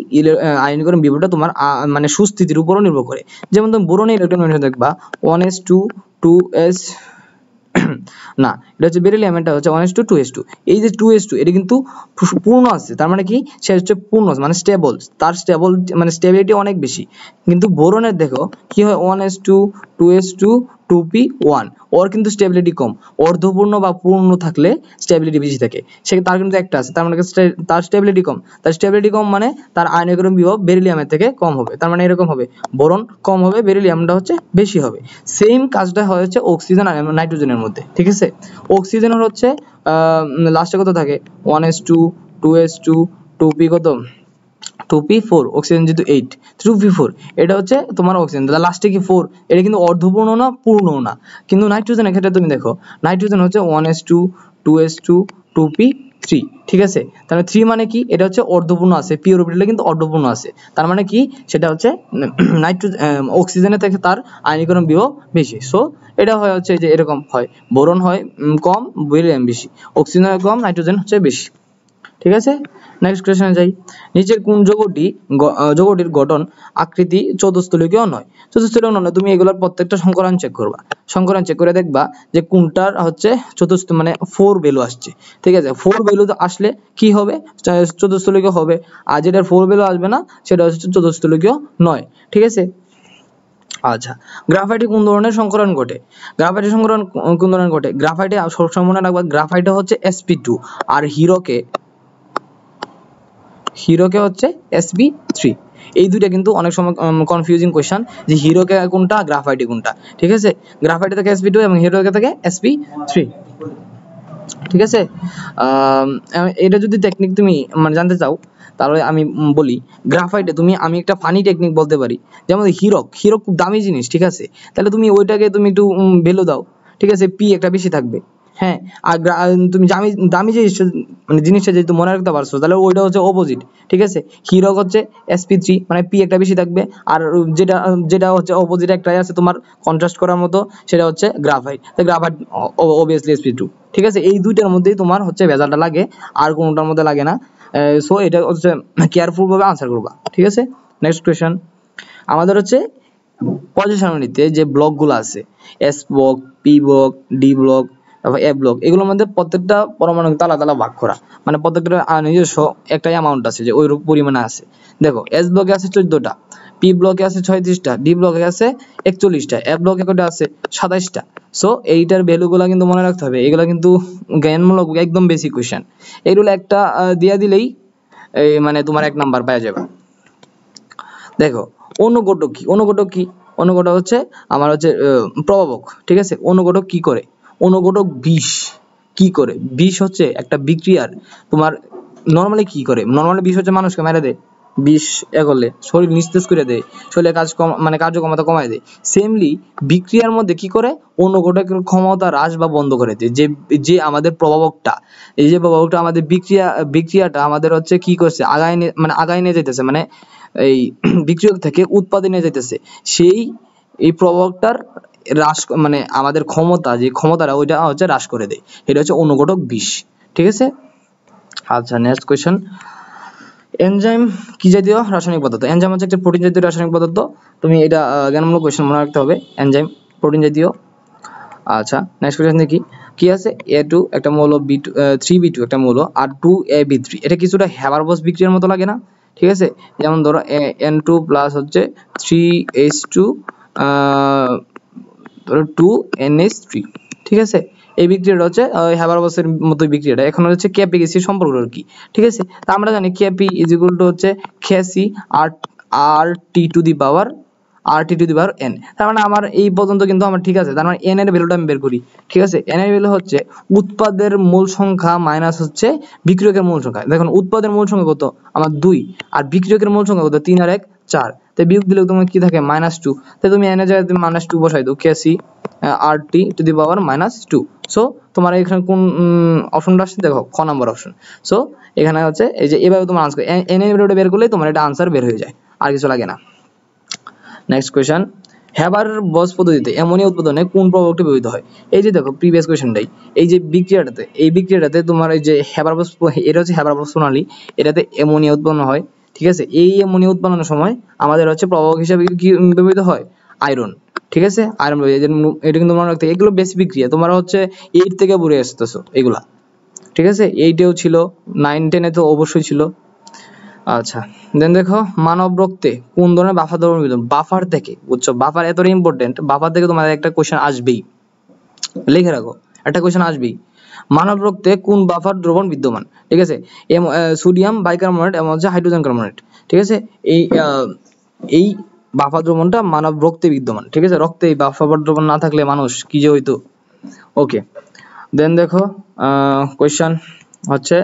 Speaker 1: আয়নীকরণ বিভবটা তোমার মানে সুস্থিতির উপরও নির্ভর করে। যেমন তুমি বোরনের ইলেকট্রন দেখবা 1s2 2s না, এটা হচ্ছে বেরিলিয়াম, এটা হচ্ছে 1s2 2s2। এই যে 2s2 এটা কিন্তু পূর্ণ আছে, তার মানে কি সে হচ্ছে পূর্ণ মানে স্টেবল, তার মানে স্টেবিলিটি অনেক বেশি। কিন্তু বোরনের দেখো কি হয় 1s2 2s2 2p1, ওর কিন্তু স্টেবিলিটি কম, অর্ধপূর্ণ বা পূর্ণ থাকলে স্টেবিলিটি বেশি থাকে, সে তার কিন্তু একটা আছে, তার মানে তার স্টেবিলিটি কম, মানে তার আয়নীকরণ বিভব বেরিলিয়ামের থেকে কম হবে, তার মানে এরকম হবে বোরন কম হবে, বেরিলিয়ামটা হচ্ছে বেশি হবে। সেম কাজটা হচ্ছে অক্সিজেন আর নাইট্রোজেনের মধ্যে, ঠিক আছে। অক্সিজেনের হচ্ছে লাস্টে কত থাকে 1s2 2s2 2p কত 2p4, অক্সিজেন যেহেতু 8 2p4, এটা হচ্ছে তোমার অক্সিজেন, লাস্টে কি 4, এটা কিন্তু অর্ধপূর্ণ না পূর্ণ না। কিন্তু নাইট্রোজেনের ক্ষেত্রে তুমি দেখো নাইট্রোজেন হচ্ছে 1s2 2s2 2p3, ঠিক আছে। তাহলে 3 মানে কি, এটা হচ্ছে অর্ধপূর্ণ আছে, পি অরবিটালে কিন্তু অর্ধপূর্ণ আছে, তার মানে কি সেটা হচ্ছে নাইট্রোজেন অক্সিজেনের থেকে তার আয়নীকরণ বিভব বেশি। সো এটা হয় হচ্ছে যে এরকম হয়, বোরন হয় কম, বেরিলিয়াম বেশি, অক্সিজেন হয় কম, নাইট্রোজেন হচ্ছে বেশি, ঠিক আছে। নেক্সট কোশ্চেনে যাই, নিচের কোন যৌগটির গঠন আকৃতি চতুস্তলিকীয় নয়। চতুস্তলিকীয় নয়, তুমি এগুলোর প্রত্যেকটা সংকরণ চেক করবা, সংকরণ চেক করে দেখবা যে কোনটার হচ্ছে মানে 4 ভ্যালু আসছে, ঠিক আছে। 4 ভ্যালু আসলে কি হবে, চতুস্তলিকীয় হবে, আর যেটার 4 ভ্যালু আসবে না সেটা হচ্ছে চতুস্তলিকীয় নয়, ঠিক আছে। আচ্ছা, গ্রাফাইটে কোন ধরনের সংকরণ ঘটে, গ্রাফাইটে সংকরণ কোন ধরনের ঘটে, গ্রাফাইটে সবসময় মনে রাখবা গ্রাফাইটে হচ্ছে sp2 আর হিরোকে হচ্ছে sp3। এই দুইটা কিন্তু অনেক সময় কনফিউজিং কোশ্চেন, যে হিরোকে কোনটা গ্রাফাইটে কোনটা, ঠিক আছে। গ্রাফাইটে থেকে sp2 এবং হিরোকে থেকে sp3, ঠিক আছে। এটা যদি টেকনিক তুমি মানে জানতে চাও তাহলে আমি বলি, গ্রাফাইটে আমি একটা ফানি টেকনিক বলতে পারি, যেমন হিরক খুব দামি জিনিস, ঠিক আছে, তাহলে তুমি ওইটাকে তুমি একটু ভ্যালু দাও, ঠিক আছে, পি একটা বেশি থাকবে, হ্যাঁ। আর তুমি দামি মানে জিনিসটা যেহেতু মনে রাখতে পারছো তাহলে ওইটা হচ্ছে অপোজিট, ঠিক আছে। হিরক হচ্ছে sp3 মানে পি একটা বেশি থাকবে, আর যেটা হচ্ছে অপোজিট একটাই আছে তোমার কন্ট্রাস্ট করার মতো, সেটা হচ্ছে গ্রাফাইট, তাই গ্রাফাইট অবভিয়াসলি sp2, ঠিক আছে। এই দুইটার মধ্যেই তোমার হচ্ছে ভেজালটা লাগে, আর কোনটার মধ্যে লাগে না। সো এটা হচ্ছে কেয়ারফুল ভাবে আনসার করবা, ঠিক আছে। নেক্সট কোশ্চেন, আমাদের হচ্ছে পর্যায় সারণীতে যে ব্লকগুলো আছে, S block, P block, D block, তারপর এ ব্লক, এগুলোর মধ্যে প্রত্যেকটা পরমাণু তালা তালা ভাগ করা, মানে প্রত্যেকটা নিজস্ব একটা অ্যামাউন্ট আছে, যে ওই পরিমাণে আছে। দেখো এস ব্লকে আছে 14টা, পি ব্লকে আছে 36টা, ডি ব্লকে আছে 41টা, এ ব্লকে কয়টা আছে 27টা। সো এইটার ভ্যালুগুলো কিন্তু মনে রাখতে হবে, এগুলো কিন্তু জ্ঞানমূলক একদম বেসিক কোশ্চেন, এইগুলো একটা দিয়া দিলেই এই মানে তোমার 1 নাম্বার পেয়ে যাবে। দেখো অনুঘটক কি, অনুঘটক কি, অনুঘটক হচ্ছে আমার হচ্ছে প্রভাবক, ঠিক আছে। অনুঘটক কি করে? অনুঘটক বিষ কি করে? বিষ হচ্ছে একটা বিক্রিয়ার তোমার নরমালি কি করে? নরমালি বিষ হচ্ছে মানুষকে মেরে দেয়, বিষ করলে শরীর নিস্তেজ করে দেয়, শরীরে কাজ কম মানে কার্যক্ষমতা কমায় দেয়। সেমলি বিক্রিয়ার মধ্যে কি করে? অনুঘটকের ক্ষমতা হ্রাস বা বন্ধ করে দেয়। যে যে আমাদের প্রভাবকটা, এই যে প্রভাবকটা আমাদের বিক্রিয়াটা আমাদের হচ্ছে কি করছে? আগায় নিয়ে যাইতেছে, মানে এই বিক্রিয়ক থেকে উৎপাদনে যাইতেছে, সেই এই প্রভাবকটার হ্রাস মানে আমাদের ক্ষমতা, যে ক্ষমতাটা ওইটা হচ্ছে হ্রাস করে দেয়। এটা হচ্ছে অনুঘটক বিষ, ঠিক আছে। আচ্ছা, নেক্সট কোয়েশ্চেন। এনজাইম কি জাতীয় রাসায়নিক পদার্থ? এনজাইম হচ্ছে একটা প্রোটিন জাতীয় রাসায়নিক পদার্থ। তুমি এটা জ্ঞানমূলক কোয়েশ্চেন মনে রাখতে হবে, এনজাইম প্রোটিন জাতীয়। আচ্ছা, নেক্সট কোয়েশ্চেন দেখি কি আছে। A2 একটা মৌল, B2 3B2 একটা মৌল, আর 2AB3। এটা কিছুটা হ্যাবারবোস বিক্রিয়ার মতো লাগে না? ঠিক আছে, যেমন ধরো N2 প্লাস হচ্ছে 3H2 ধরো 2NH3, ঠিক আছে। এই বিক্রিয়াটা হচ্ছে হ্যাবারবোসের মতো বিক্রিয়াটা। এখন হচ্ছে কেপি গেসি সম্পর্কটা কি? ঠিক আছে, তা আমরা জানি কেপি ইজ ইকুয়াল টু হচ্ছে খেসি আর টি টু দি পাওয়ার n। তার মানে আমার এই পর্যন্ত কিন্তু আমার ঠিক আছে। তার মানে n এর ভ্যালুটা আমি বের করি, ঠিক আছে। n এর ভ্যালু হচ্ছে উৎপাদের মূল সংখ্যা মাইনাস হচ্ছে বিক্রিয়কের মূল সংখ্যা। দেখুন উৎপাদের মূল সংখ্যা কত? আমার 2, আর বিক্রিয়কের মূল সংখ্যা কত? 3 আর 1 4। তাই বিয়োগ দিলে তোমার কি থাকে? -2। তাই তুমি n এর জায়গায় তুমি -2 বসাই দাও, কেসি আর টি টু দি পাওয়ার -2। সো তোমার এখানে কোন অপশনটা আসছে? দেখো খ নাম্বার অপশন। সো এখানে হচ্ছে এই যে এভাবে তোমার আনসার n এর ভ্যালুটা বের করলে তোমার এটা আনসার বের হয়ে যায়, আর কিছু লাগে না। নেক্সট কোয়েশ্চন, হ্যাবারবোস পদ্ধতিতে অ্যামোনিয়া উৎপাদনে কোন প্রভাবকটি ব্যবহৃত হয়? এই যে দেখো প্রিভিয়াস কোয়েশ্চনটাই, এই যে বিক্রিয়াটাতে তোমার এই যে হ্যাবারবোস, এটা হচ্ছে হ্যাবারবোস প্রণালী, এটাতে অ্যামোনিয়া উৎপন্ন হয়, ঠিক আছে। এই অ্যামোনিয়া উৎপাদনের সময় আমাদের হচ্ছে প্রভাবক হিসেবে কি ব্যবহৃত হয়? আয়রন, ঠিক আছে। আয়রন, এটা কিন্তু মনে রাখতে, এগুলো বেসিক বিক্রিয়া, তোমরা হচ্ছে 8 থেকে পড়ে আসতেছো এগুলা, ঠিক আছে। 8এও ছিল, 9 10-এ তো অবশ্যই ছিল। আচ্ছা, দেন দেখো মানব রক্তে কোন ধরনের বাফার দ্রবণ বিদ্যমান? বাফার থেকে, বুঝছো, বাফার এতটা ইম্পর্টেন্ট, বাফার থেকে তোমাদের একটা কোশ্চেন আসবেই, লিখে রাখো, একটা কোশ্চেন আসবেই। মানব রক্তে কোন বাফার দ্রবণ বিদ্যমান? ঠিক আছে, সোডিয়াম বাইকার্বনেট এবং হচ্ছে হাইড্রোজেন কার্বনেট, ঠিক আছে। এই বাফার দ্রবণটা মানব রক্তে বিদ্যমান, ঠিক আছে। রক্তে এই বাফার দ্রবণ না থাকলে মানুষ কি যে হইতো। ওকে, দেন দেখো কোয়েশ্চন হচ্ছে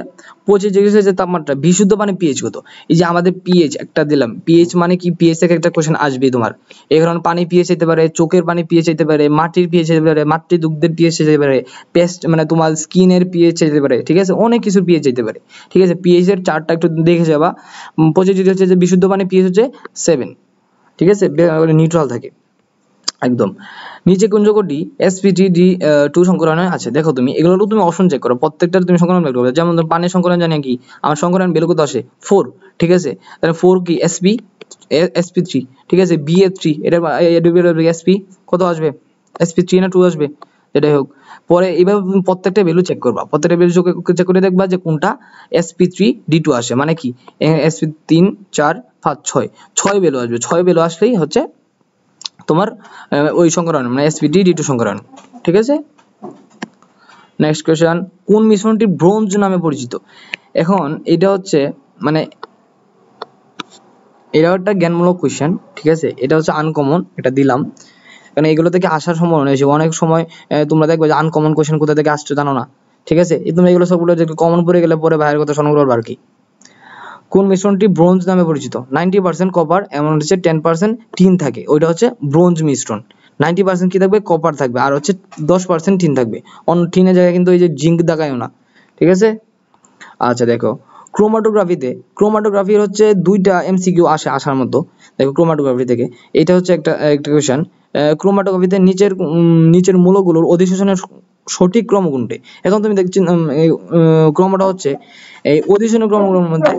Speaker 1: 25 ডিগ্রি সেলসিয়াস তাপমাত্রা বিশুদ্ধ পানি পিএইচ কত? এই যে আমাদের পিএইচ একটা দিলাম, পিএইচ মানে কি? পিএইচ থেকে একটা কোশ্চেন আসবে তোমার। এই কারণে পানি পিএইচ হতে পারে, চোখের পানি পিএইচ হতে পারে, মাটির পিএইচ হতে পারে, মাতৃদুগ্ধের পিএইচ হতে পারে, পেস্ট মানে তোমার স্কিনের পিএইচ হতে পারে, ঠিক আছে। অনেক কিছু পিএইচ হতে পারে, ঠিক আছে। পিএইচ এর চার্টটা একটু দেখে যাবা। 25 ডিগ্রি হচ্ছে যে বিশুদ্ধ পানি পিএইচ হচ্ছে 7, ঠিক আছে, নিউট্রাল থাকে একদম। নিচে কোন যৌগটি sp3d2 সংকরণে আছে? দেখো তুমি এগুলো তুমি অপশন চেক করো, প্রত্যেকটার তুমি সংকরণ বের করবে। যেমন পানির সংকরণ জানি কি, আমার সংকরণ ভ্যালু কত আসে? 4, ঠিক আছে। তাহলে 4 কি? sp3, ঠিক আছে। ba3 এটা sp কত আসবে? sp3 না 2 আসবে, এটাই হোক। পরে এইভাবে তুমি প্রত্যেকটা ভ্যালু চেক করবা, প্রত্যেকটা ভ্যালু চেক করে দেখবা যে কোনটা sp3d2 আসে, মানে কি sp3 4 5 6 ভ্যালু আসবে। 6 ভ্যালু আসলেই হচ্ছে তোমার ওই সংকরণ মানে sp3d2 সংকরণ, ঠিক আছে। নেক্সট কোশ্চেন, কোন মিশ্রণটি ব্রোঞ্জ নামে পরিচিত? এখন এটা হচ্ছে মানে এটা একটা জ্ঞানমূলক কোশ্চেন, ঠিক আছে। এটা হচ্ছে আনকমন, এটা দিলাম কারণ এগুলো থেকে আসার সম্ভাবনা আছে। অনেক সময় তোমরা দেখবে যে আনকমন কোশ্চেন কোথা থেকে আসছে জানো না, ঠিক আছে। তোমরা এগুলো সবগুলো যে কমন পড়ে গেলে পরে ভাইয়ের কথা স্মরণ করবে আর কি। কোন মিশ্রণটি ব্রোঞ্জ নামে পরিচিত? 90% কপার এমন হচ্ছে 10% টিন থাকে, ওইটা হচ্ছে ব্রোঞ্জ মিশ্রণ। 90% কি থাকবে? কপার থাকবে, আর হচ্ছে 10% টিন থাকবে। অন্য টিনের জায়গায় কিন্তু এই যে জিঙ্ক দেখায়ও না, ঠিক আছে। আচ্ছা দেখো ক্রোমাটোগ্রাফির হচ্ছে 2টা এমসিকিউ আসার মতো। দেখো ক্রোমাটোগ্রাফি থেকে এটা হচ্ছে একটা কোশ্চেন। ক্রোমাটোগ্রাফিতে নিচের মূলগুলোর অধিশোষণের সঠিক ক্রম কোনটি? এখন তুমি দেখছি ক্রমটা হচ্ছে এই অধিশোষণের ক্রমগুলোর মধ্যে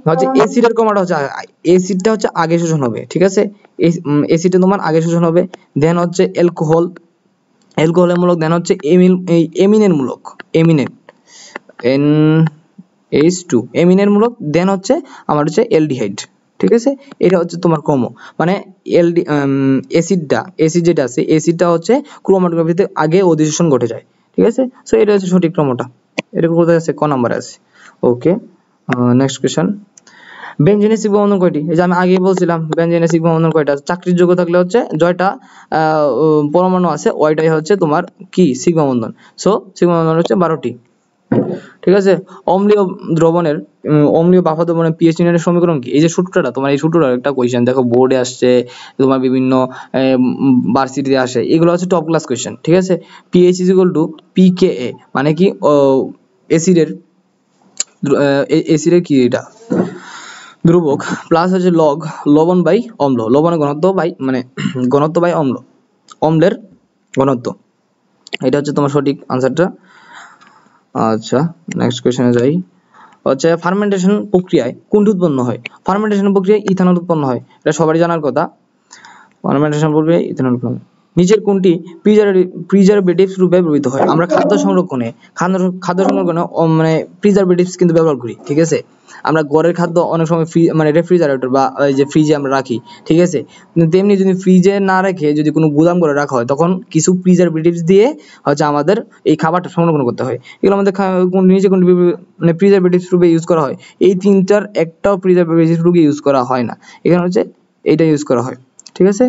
Speaker 1: হচ্ছে এসিডের ক্রমটা হচ্ছে এসিডটা হচ্ছে আগে শোষণ হবে, ঠিক আছে। এসিডটা তোমার আগে শোষণ হবে, দেন হচ্ছে অ্যালকোহলের মূলক, দেন হচ্ছে এমিনের মূলক, NH2 এমিনের মূলক, দেন হচ্ছে আমার হচ্ছে অ্যালডিহাইড, ঠিক আছে। এটা হচ্ছে তোমার ক্রম, মানে অ্যাসিড যেটা আছে, অ্যাসিডটা হচ্ছে ক্রোমাটোগ্রাফিতে আগে অধিশোষণ ঘটে যায়, ঠিক আছে। সো এটা হচ্ছে সঠিক ক্রমটা। এটা কোথায় আছে? ক নম্বরে আছে। ওকে, নেক্সট কোশ্চেন, বেনজিনের সিগমা বন্ধন কয়টি? এই যে আমি আগেই বলছিলাম বেনজিনের সিগমা বন্ধন কয়টা? চাকরির যোগ্য থাকলে হচ্ছে জয়টা পরমাণু আছে ওইটাই হচ্ছে তোমার কি সিগমা বন্ধন। সো সিগমা বন্ধন হচ্ছে 12টি। ঠিক আছে। অম্লীয় দ্রবণের অম্লীয় বাফা দ্রবণের পিএইচ নির্ণয়ের সমীকরণ কি? এই যে সূত্রটা, তোমার এই সূত্রটা একটা কোয়েশ্চেন দেখো বোর্ডে আসছে, তোমার বিভিন্ন ভার্সিটিতে আসে, এগুলো হচ্ছে টপ ক্লাস কোয়েশ্চেন। ঠিক আছে। পিএইচ ইজ ইকুয়াল টু পিকেএ, মানে কি অ্যাসিডের কি এটা ধ্রুবক প্লাস হচ্ছে লগ লবণ বাই অম্ল, লবণের ঘনত্ব বাই মানে ঘনত্ব বাই অম্ল, অম্লের ঘনত্ব। এটা হচ্ছে তোমার সঠিক আনসারটা। আচ্ছা নেক্সট কোশ্চেনে যাই। হচ্ছে ফার্মেন্টেশন প্রক্রিয়ায় কোনটি উৎপন্ন হয়? ফার্মেন্টেশন প্রক্রিয়ায় ইথানল উৎপন্ন হয়, এটা সবারই জানার কথা। ফার্মেন্টেশন প্রক্রিয়ায় ইথানল উৎপন্ন নিচের কোনটি প্রিজারভেটিভস রূপে ব্যবহৃত হয়? আমরা খাদ্য সংরক্ষণে মানে প্রিজারভেটিভস কিন্তু ব্যবহার করি। ঠিক আছে। আমরা ঘরের খাদ্য অনেক সময় মানে রেফ্রিজারেটর বা এই যে ফ্রিজে আমরা রাখি। ঠিক আছে। তেমনি যদি ফ্রিজে না রেখে যদি কোনো গুদাম করে রাখা হয় তখন কিছু প্রিজারভেটিভস দিয়ে হচ্ছে আমাদের এই খাবারটা সংরক্ষণ করতে হয়। এগুলো আমাদের নিচে কোন মানে প্রিজারভেটিভস রূপে ইউজ করা হয়? এই তিনটার একটাও প্রিজারভেটিভস রূপে ইউজ করা হয় না, এখানে হচ্ছে এইটা ইউজ করা হয়। ঠিক আছে।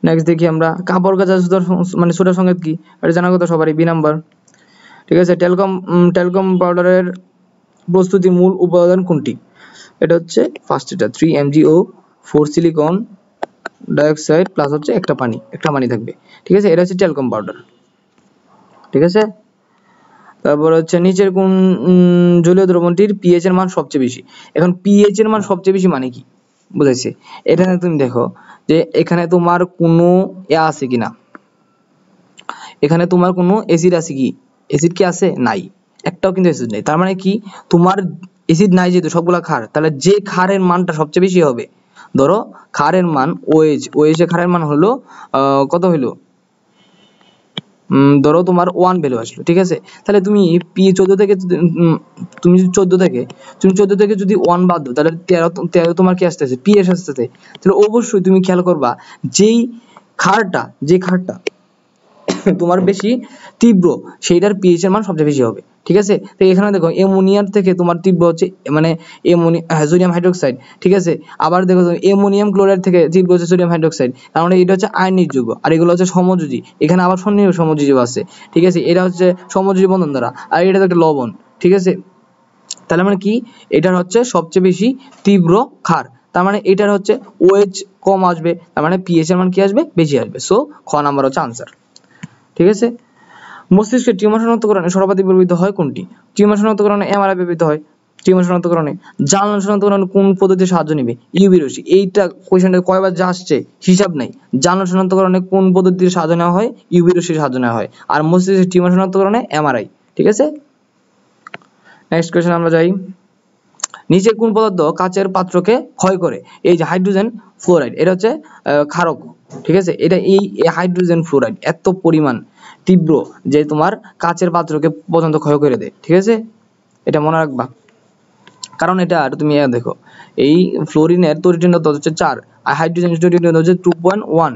Speaker 1: নেক্সট দেখি আমরা কাপড় কাচা মানে সোডা সংকেত কি? এটা জানার কথা সবারই, বি নাম্বার। ঠিক আছে। টেলকম পাউডারের প্রস্তুতি মূল উপাদান কোনটি? এটা হচ্ছে ফার্স্ট এটা 3 mgO 4 সিলিকন ডাইঅক্সাইড প্লাস হচ্ছে একটা পানি থাকবে। ঠিক আছে। এটা হচ্ছে টেলকম পাউডার। ঠিক আছে। তারপর হচ্ছে নিচের কোন জলীয় দ্রবণটির পিএইচ এর মান সবচেয়ে বেশি? এখন পিএইচ এর মান সবচেয়ে বেশি মানে কি বুঝাইছে? এটা তুমি দেখো যে এখানে তোমার কোনো আছে কিনা, এখানে তোমার কোনো অ্যাসিড আছে কি? অ্যাসিড কি আছে? নাই, একটাও কিন্তু অ্যাসিড নেই। তার মানে কি তোমার অ্যাসিড নাই, যেহেতু সবগুলা ক্ষার, তাহলে যে ক্ষারের মানটা সবচেয়ে বেশি হবে, ধরো ক্ষারের মান OH এর ক্ষারের মান হলো কত হইলো, ধরো তোমার 1 ভ্যালু আসলো। ঠিক আছে। তাহলে তুমি P14 থেকে তুমি 14 থেকে যদি 1 বাদ দাও তাহলে 13 তোমার কি আসতেছে? PS আসতেছে। তাহলে অবশ্যই তুমি খেয়াল করবা যেই ক্ষারটা তোমার বেশি তীব্র সেইটার পিএইচ এর মান সবচেয়ে বেশি হবে। ঠিক আছে। তো এখানে দেখো অ্যামোনিয়ার থেকে তোমার তীব্র হচ্ছে মানে সোডিয়াম হাইড্রোক্সাইড। ঠিক আছে। আবার দেখো অ্যামোনিয়াম ক্লোরাইড থেকে তীব্র হচ্ছে সোডিয়াম হাইড্রোক্সাইড, কারণ মানে এটা হচ্ছে আয়নিক যৌগ আর এগুলো হচ্ছে সমযোজী। এখানে আবার স্বর্ণীয় সমযোজী আছে। ঠিক আছে। এটা হচ্ছে সমযোজী বন্ধন দ্বারা, আর এটা একটা লবণ। ঠিক আছে। তাহলে মানে কি এটার হচ্ছে সবচেয়ে বেশি তীব্র ক্ষার, তার মানে এটার হচ্ছে OH কম আসবে, তার মানে পিএইচ এর মান কি আসবে? বেশি আসবে। সো খ নাম্বার হচ্ছে আনসার। ঠিক আছে। মস্তিষ্কের টিউমার শনাক্তকরণে সর্বাধিক ব্যবহৃত হয় কোনটি? টিউমার শনাক্তকরণে এমআরআই ব্যবহৃত হয়। টিউমার শনাক্তকরণে জার্নাল শনাক্তকরণে কোন পদ্ধতির সাহায্য নেবে? ইউভি রশ্মি। এইটা কোশ্চেনটা কয়বার যা আসছে হিসাব নাই। জার্নাল শনাক্তকরণে কোন পদ্ধতির সাহায্য নেওয়া হয়? ইউভি রশ্মির সাহায্য নেওয়া হয়। আর মস্তিষ্কের টিউমার শনাক্তকরণে এমআরআই। ঠিক আছে। নেক্সট কোশ্চেন আমরা যাই। নিচে কোন পদার্থ কাচের পাত্রকে ক্ষয় করে? এই যে হাইড্রোজেন ফ্লোরাইড, এটা হচ্ছে ক্ষারক। ঠিক আছে। এটা এই হাইড্রোজেন ফ্লোরাইড এত পরিমাণ তীব্র যে তোমার কাচের পাত্রকে পর্যন্ত ক্ষয় করে দেয়। ঠিক আছে। এটা মনে রাখবা, কারণ এটা আর তুমি দেখো এই ফ্লোরিনের তড়িৎচুম্বকত্ব হচ্ছে 4 আর হাইড্রোজেনের তড়িৎচুম্বকত্ব হচ্ছে 2.1।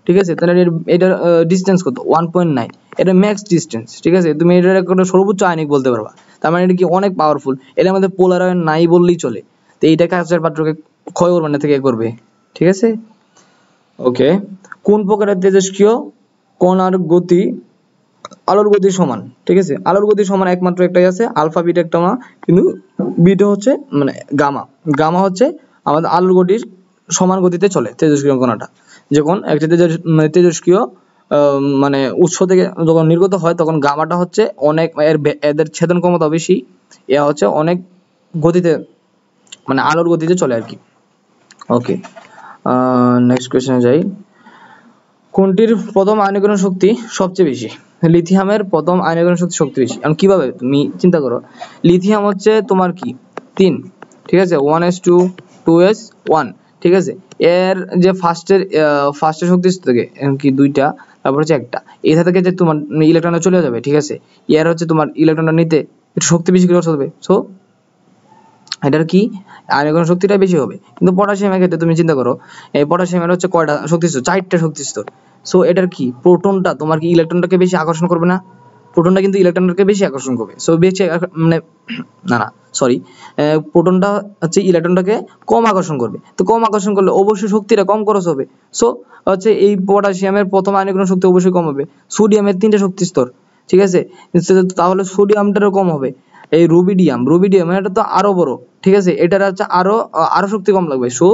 Speaker 1: ঠিক আছে। তাহলে এটার ডিসটেন্স কত? 1.9। এটা ম্যাক্স ডিসটেন্স। ঠিক আছে। তুমি এটার একটা সর্বোচ্চ আয়নিক বলতে পারবা, তার মানে এটা কি অনেক পাওয়ারফুল। এটার মধ্যে পোলার আয়ন নাই বললেই চলে। তো এইটা কাচের পাত্রকে ক্ষয় করবে না থেকে করবে। ঠিক আছে। ওকে। কোন প্রকারের তেজস্ক্রিয় কণার গতি আলোর গতির সমান? ঠিক আছে। আলোর গতির সমান একমাত্র একটাই আছে, আলফা বিটা একটা না, কিন্তু বিটা হচ্ছে মানে গামা হচ্ছে আমাদের আলোর গতির সমান গতিতে চলে তেজস্ক্রিয় কণাটা। যখন একটা তেজস্ক্রিয় মানে উৎস থেকে যখন নির্গত হয় তখন গামাটা হচ্ছে অনেক এদের ছেদন ক্ষমতা বেশি, এ হচ্ছে অনেক গতিতে মানে আলোর গতিতে চলে আর কি। ওকে। নেক্সট কোশ্চেনে যাই। কোনটির প্রথম আয়নীকরণ শক্তি সবচেয়ে বেশি? লিথিয়ামের প্রথম আয়নীকরণ শক্তি বেশি। এখন কিভাবে তুমি চিন্তা করো, লিথিয়াম হচ্ছে তোমার কি 3। ঠিক আছে। 1s2 2s1। ঠিক আছে। এর যে ফার্স্টের শক্তি থেকে কি 2টা, তারপর হচ্ছে একটা, এটা থেকে যে তোমার ইলেকট্রনটা চলে যাবে। ঠিক আছে। এর হচ্ছে তোমার ইলেকট্রনটা নিতে একটু শক্তি বেশি খরচ হবে। সো এটার কি আয়নীকরণ শক্তিটা বেশি হবে। কিন্তু পটাশিয়ামের ক্ষেত্রে তুমি চিন্তা করো, এই পটাশিয়ামের হচ্ছে কয়টা শক্তিস্তর? 4টা শক্তিস্তর। সো এটার কি প্রোটনটা তোমার কি ইলেকট্রনটাকে বেশি আকর্ষণ করবে না? প্রোটনটা কিন্তু ইলেকট্রনকে বেশি আকর্ষণ করবে। সো বেশি মানে না সরি, প্রোটনটা হচ্ছে ইলেকট্রনটাকে কম আকর্ষণ করবে। তো কম আকর্ষণ করলে অবশ্যই শক্তিটা কম খরচ হবে। সো হচ্ছে এই পটাশিয়ামের প্রথম আয়নীকরণ শক্তি অবশ্যই কম হবে। সোডিয়ামের 3টে শক্তি স্তর, ঠিক আছে, তাহলে সোডিয়ামটারও কম হবে। এই রুবিডিয়াম এটা তো আরো বড়, ঠিক আছে, এটার হচ্ছে আরো শক্তি কম লাগবে। সো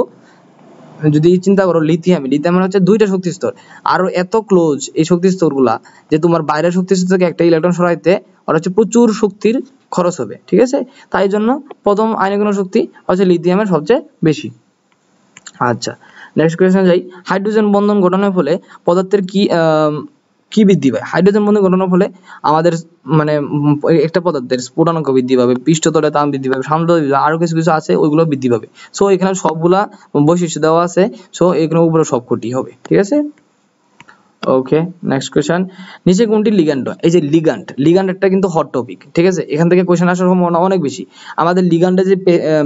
Speaker 1: যদি চিন্তা করো লিথিয়ামের হচ্ছে 2টা শক্তি স্তর, আর এত ক্লোজ এই শক্তি স্তরগুলা যে তোমার বাইরের শক্তি স্তর থেকে একটা ইলেকট্রন সরাইতে ওর হচ্ছে প্রচুর শক্তির খরচ হবে, ঠিক আছে। তাই জন্য প্রথম আয়নীকরণ শক্তি হচ্ছে লিথিয়ামের সবচেয়ে বেশি। আচ্ছা, নেক্সট কোয়েশ্চন যাই। হাইড্রোজেন বন্ধন ঘটনার ফলে পদার্থের কি বৃদ্ধি পায়? হাইড্রোজেন বন্ধন ঘটনার ফলে আমাদের মানে একটা পদার্থের স্ফুটনাঙ্ক বৃদ্ধি পাবে, পৃষ্ঠতলে তাপ বৃদ্ধি পাবে, সান্দ্রতা বৃদ্ধি পাবে, আরো কিছু কিছু আছে ওইগুলো বৃদ্ধি পাবে। সো এখানে সবগুলা বৈশিষ্ট্য দেওয়া আছে, সো এগুলোর উপরে সব কটি হবে, ঠিক আছে। ওকে, নেক্সট কোয়েশ্চন। নিচে কোনটি লিগ্যান্ড? এই যে লিগ্যান্ড একটা কিন্তু হট টপিক, ঠিক আছে, এখান থেকে কোয়েশ্চেন আসার সম্ভাবনা অনেক বেশি। আমাদের লিগ্যান্ডে যে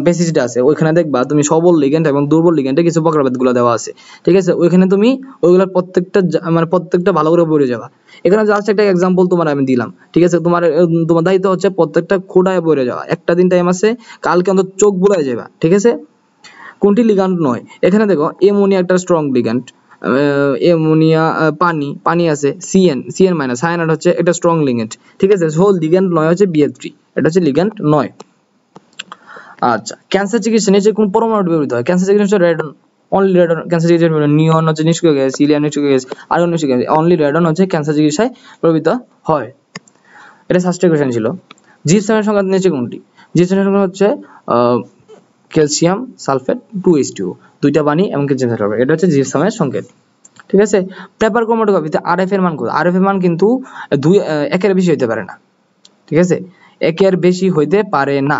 Speaker 1: বেসিসটা আছে ওইখানে দেখবা তুমি সবল লিগ্যান্ড এবং দুর্বল লিগ্যান্ডে কিছু প্রকারভেদগুলো দেওয়া আছে, ঠিক আছে, ওইখানে তুমি ওইগুলোর প্রত্যেকটা ভালো করে পড়ে যাবা। এখানে জাস্ট একটা এক্সাম্পল তোমার আমি দিলাম, ঠিক আছে। তোমার দায়িত্ব হচ্ছে প্রত্যেকটা খোঁড়ায় পড়ে যাওয়া। একটা দিন টাইম আছে, কালকে অন্তত চোখ বুলায় যাবা, ঠিক আছে। কোনটি লিগ্যান্ড নয়? এখানে দেখো অ্যামোনিয়া একটা স্ট্রং লিগ্যান্ড, অ্যামোনিয়া পানি আছে, সিএন মাইনাস সায়ানাইড হচ্ছে এটা স্ট্রং লিগ্যান্ড, ঠিক আছে। হোল লিগ্যান্ড নয় হচ্ছে BF3, এটা হচ্ছে লিগ্যান্ড নয়। আচ্ছা, ক্যান্সার চিকিৎসা নিচে কোন পরমাণু ব্যবহৃত হয়? ক্যান্সার চিকিৎসা রেডন, অনলি রেডন ক্যান্সার চিকিৎসা, নিয়ন হচ্ছে নিষ্ক্রিয় গ্যাস, হিলিয়াম নিষ্ক্রিয় গ্যাস, আর্গন নিষ্ক্রিয় গ্যাস, অনলি রেডন হচ্ছে ক্যান্সার চিকিৎসায় ব্যবহৃত হয়। এটা সাস্টের কোশ্চেন ছিল। জিপসামের সংখ্যা নিচে কোনটি? জিপসামের সংখ্যা হচ্ছে ক্যালসিয়াম সালফেট 2H2O, দুইটা পানি এবং ক্যালসিয়াম সালফেট, এটা হচ্ছে জিপসামের সংকেত, ঠিক আছে। পেপার ক্রোমাটোগ্রাফিতে আরএফ এর মান কত? আরএফ এর মান কিন্তু একের বেশি হইতে পারে না, ঠিক আছে, একের বেশি হইতে পারে না।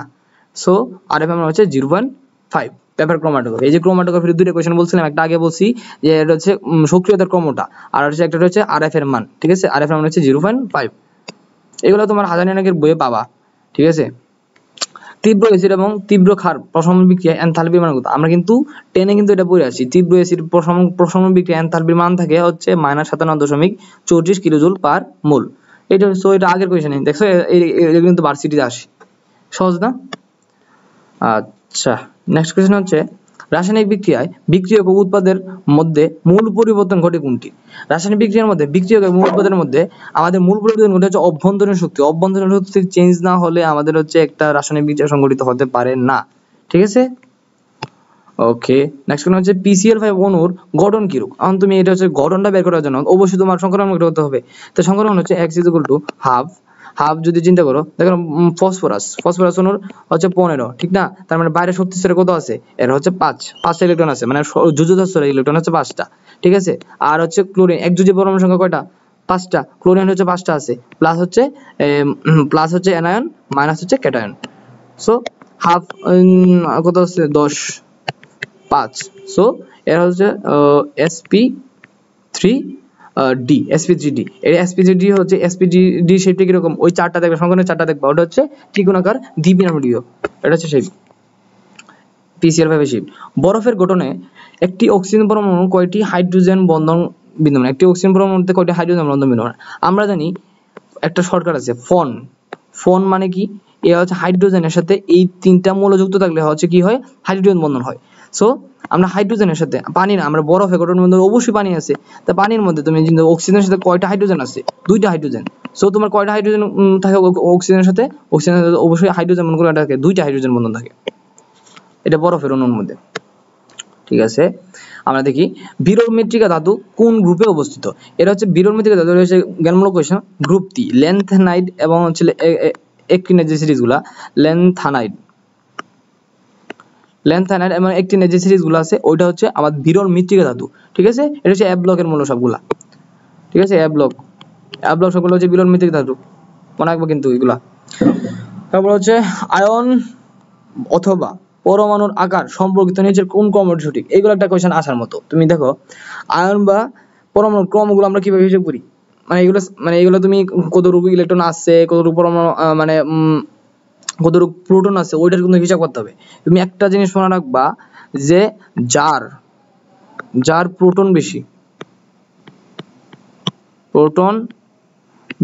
Speaker 1: সো আরএফ এর মান হচ্ছে 0.5 পেপার ক্রোমাটোগ্রাফি। এই যে ক্রোমাটোগ্রাফির দুইটা কোশ্চেন বলছিলাম, একটা আগে বলছি যে এটা হচ্ছে সক্রিয়তার ক্রমটা, আর হচ্ছে একটা হচ্ছে আরএফ এর মান, ঠিক আছে, আরএফ এর মান হচ্ছে 0.5। এগুলো তোমার হাজারনিয়াকের বইয়ে পাবা, ঠিক আছে। তীব্র অ্যাসিড এবং তীব্র ক্ষার প্রশমন বিক্রিয়া এনথালপির মান কত? আমরা কিন্তু 10 কিন্তু এটা পড়ে আসছি। তীব্র অ্যাসিড প্রশমন বিক্রিয়া এনথালপির মান থাকে হচ্ছে -57.34 কিলোজুল পার মোল। এটা সো এটা আগের কোশ্চেন দেখছো, এটা কিন্তু ভার্সিটিতে আসে, সহজ না? আচ্ছা, নেক্সট কোশ্চেন হচ্ছে রাসায়নিক বিক্রিয়ায় বিক্রিয়ক ও উৎপাদের মধ্যে মূল পরিবর্তন ঘটে কোনটি? রাসায়নিক বিক্রিয়ার মধ্যে বিক্রিয়ক এবং উৎপাদের মধ্যে আমাদের মূল পরিবর্তন ঘটে হচ্ছে অভ্যন্তরীণ শক্তি। অভ্যন্তরীণ শক্তি চেঞ্জ না হলে আমাদের হচ্ছে একটা রাসায়নিক বিক্রিয়া সংঘটিত হতে পারে না, ঠিক আছে। ওকে, নেক্সট কোন হচ্ছে PCl5 অণুর গঠন কি রূপ? এখন তুমি এটা হচ্ছে গঠনটা বের করার জন্য অবশ্যই তোমার সংকলন করতে হবে। তো সংকলন হচ্ছে x হাফ যদি চিন্তা করো, দেখো ফসফরাস অণুর হচ্ছে 15, ঠিক না, তার মানে বাইরে শক্তি স্তরে কত আছে? এর হচ্ছে 5টা ইলেকট্রন আছে, মানে যুযুধাৎ স্তরে ইলেকট্রন হচ্ছে 5টা, ঠিক আছে। আর হচ্ছে ক্লোরিন একযোজী পরমাণু সংখ্যা কয়টা? 5টা। ক্লোরিন হচ্ছে 5টা আছে, প্লাস হচ্ছে অ্যানায়ন, মাইনাস হচ্ছে ক্যাটায়ন। সো হাফ কত আছে? 10, 5। সো এর হচ্ছে sp3d এই sp3d হচ্ছে sp3d শেপটা কি রকম? ওই চারটা দেখবে, সংখ্যার চারটা দেখবা, ওটা হচ্ছে ত্রিকোণাকার দ্বিপিরামিডীয়, এটা হচ্ছে সেই PCl5 শেপ। বরফের গঠনে একটি অক্সিজেন পরমাণু কয়টি হাইড্রোজেন বন্ধন বিদ্যমান? একটি অক্সিজেন পরমাণুতে কয়টি হাইড্রোজেন বন্ধন বিদ্যমান? আমরা জানি একটা শর্টকাট আছে ফোন মানে কি? এ হচ্ছে হাইড্রোজেনের সাথে এই 3টা মৌল যুক্ত থাকলে হচ্ছে কি হয়? হাইড্রোজেন বন্ধন হয়। সো আমরা হাইড্রোজেনের সাথে পানি না, আমরা বরফে গঠনের মধ্যে অবশ্যই পানি আছে। তা পানির মধ্যে তুমি কিন্তু অক্সিজেনের সাথে কয়টা হাইড্রোজেন আছে? 2টা হাইড্রোজেন। সো তোমার কয়টা হাইড্রোজেন থাকে অক্সিজেনের সাথে? অক্সিজেনের সাথে অবশ্যই হাইড্রোজেন বন্ধন করে থাকে, 2টা হাইড্রোজেন বন্ধন থাকে, এটা বরফের অণুর মধ্যে, ঠিক আছে। আমরা দেখি বিরল মৃত্তিকা ধাতু কোন গ্রুপে অবস্থিত? এটা হচ্ছে বিরল মৃত্তিকা ধাতু হচ্ছে জ্ঞানমূলক কোশ্চেন। গ্রুপ টি ল্যান্থানাইড এবং হচ্ছে অ্যাক্টিনাইড যে সিরিজগুলো, ল্যান্থানাইড এবং অ্যাক্টিনাইড যে সিরিজগুলো আছে ওইটা হচ্ছে আমার বিরল মৃত্তিকা ধাতু, ঠিক আছে। এটা হচ্ছে এ ব্লকের মূল সবগুলা, ঠিক আছে। এ ব্লক সবগুলো হচ্ছে বিরল মৃত্তিকা ধাতু, মনে রাখবো কিন্তু এগুলা। তারপর হচ্ছে আয়ন অথবা পরমাণুর আকার সম্পর্কিত নিচের কোন ক্রমটি সঠিক? এইগুলো একটা কোশ্চেন আসার মতো। তুমি দেখো আয়ন বা পরমাণুর ক্রমগুলো আমরা কিভাবে হিসাব করি, মানে এগুলো তুমি কতটুকু ইলেকট্রন আছে, কতটুকু পরমাণু মানে কতটুকু প্রোটন আছে, ওইটার কিন্তু হিসাব করতে হবে। তুমি একটা জিনিস মনে রাখবা যে যার প্রোটন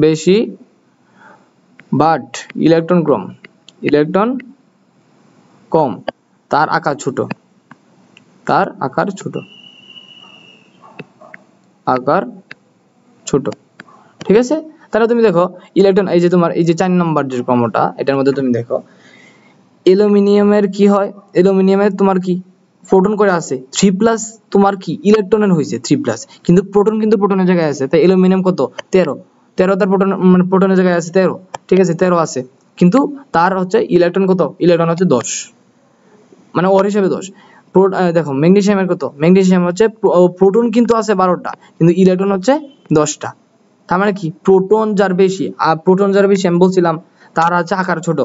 Speaker 1: বেশি বাট ইলেকট্রন কম, তার আকার ছোট, ঠিক আছে। তাহলে তুমি দেখো ইলেকট্রন, এই যে তোমার এই যে 4 নাম্বার যে ক্রমটা, এটার মধ্যে তুমি দেখো অ্যালুমিনিয়ামের কি হয়, অ্যালুমিনিয়ামের তোমার কি প্রোটন করে আছে 3+, তোমার কি ইলেকট্রনের হইছে 3+, কিন্তু প্রোটন কিন্তু প্রোটনের জায়গায় আছে, তাই অ্যালুমিনিয়াম কত 13, তার প্রোটন মানে প্রোটনের জায়গায় আছে 13, ঠিক আছে 13 আছে, কিন্তু তার হচ্ছে ইলেকট্রন কত, ইলেকট্রন হচ্ছে 10, মানে ওর হিসেবে 10। দেখো ম্যাগনেসিয়ামের কত, ম্যাগনেসিয়াম হচ্ছে প্রোটন কিন্তু আছে 12টা, কিন্তু ইলেকট্রন হচ্ছে 10টা, তার মানে কি প্রোটন যার বেশি, আর প্রোটন যার বেশি আমি বলছিলাম তার আছে আকার ছোট,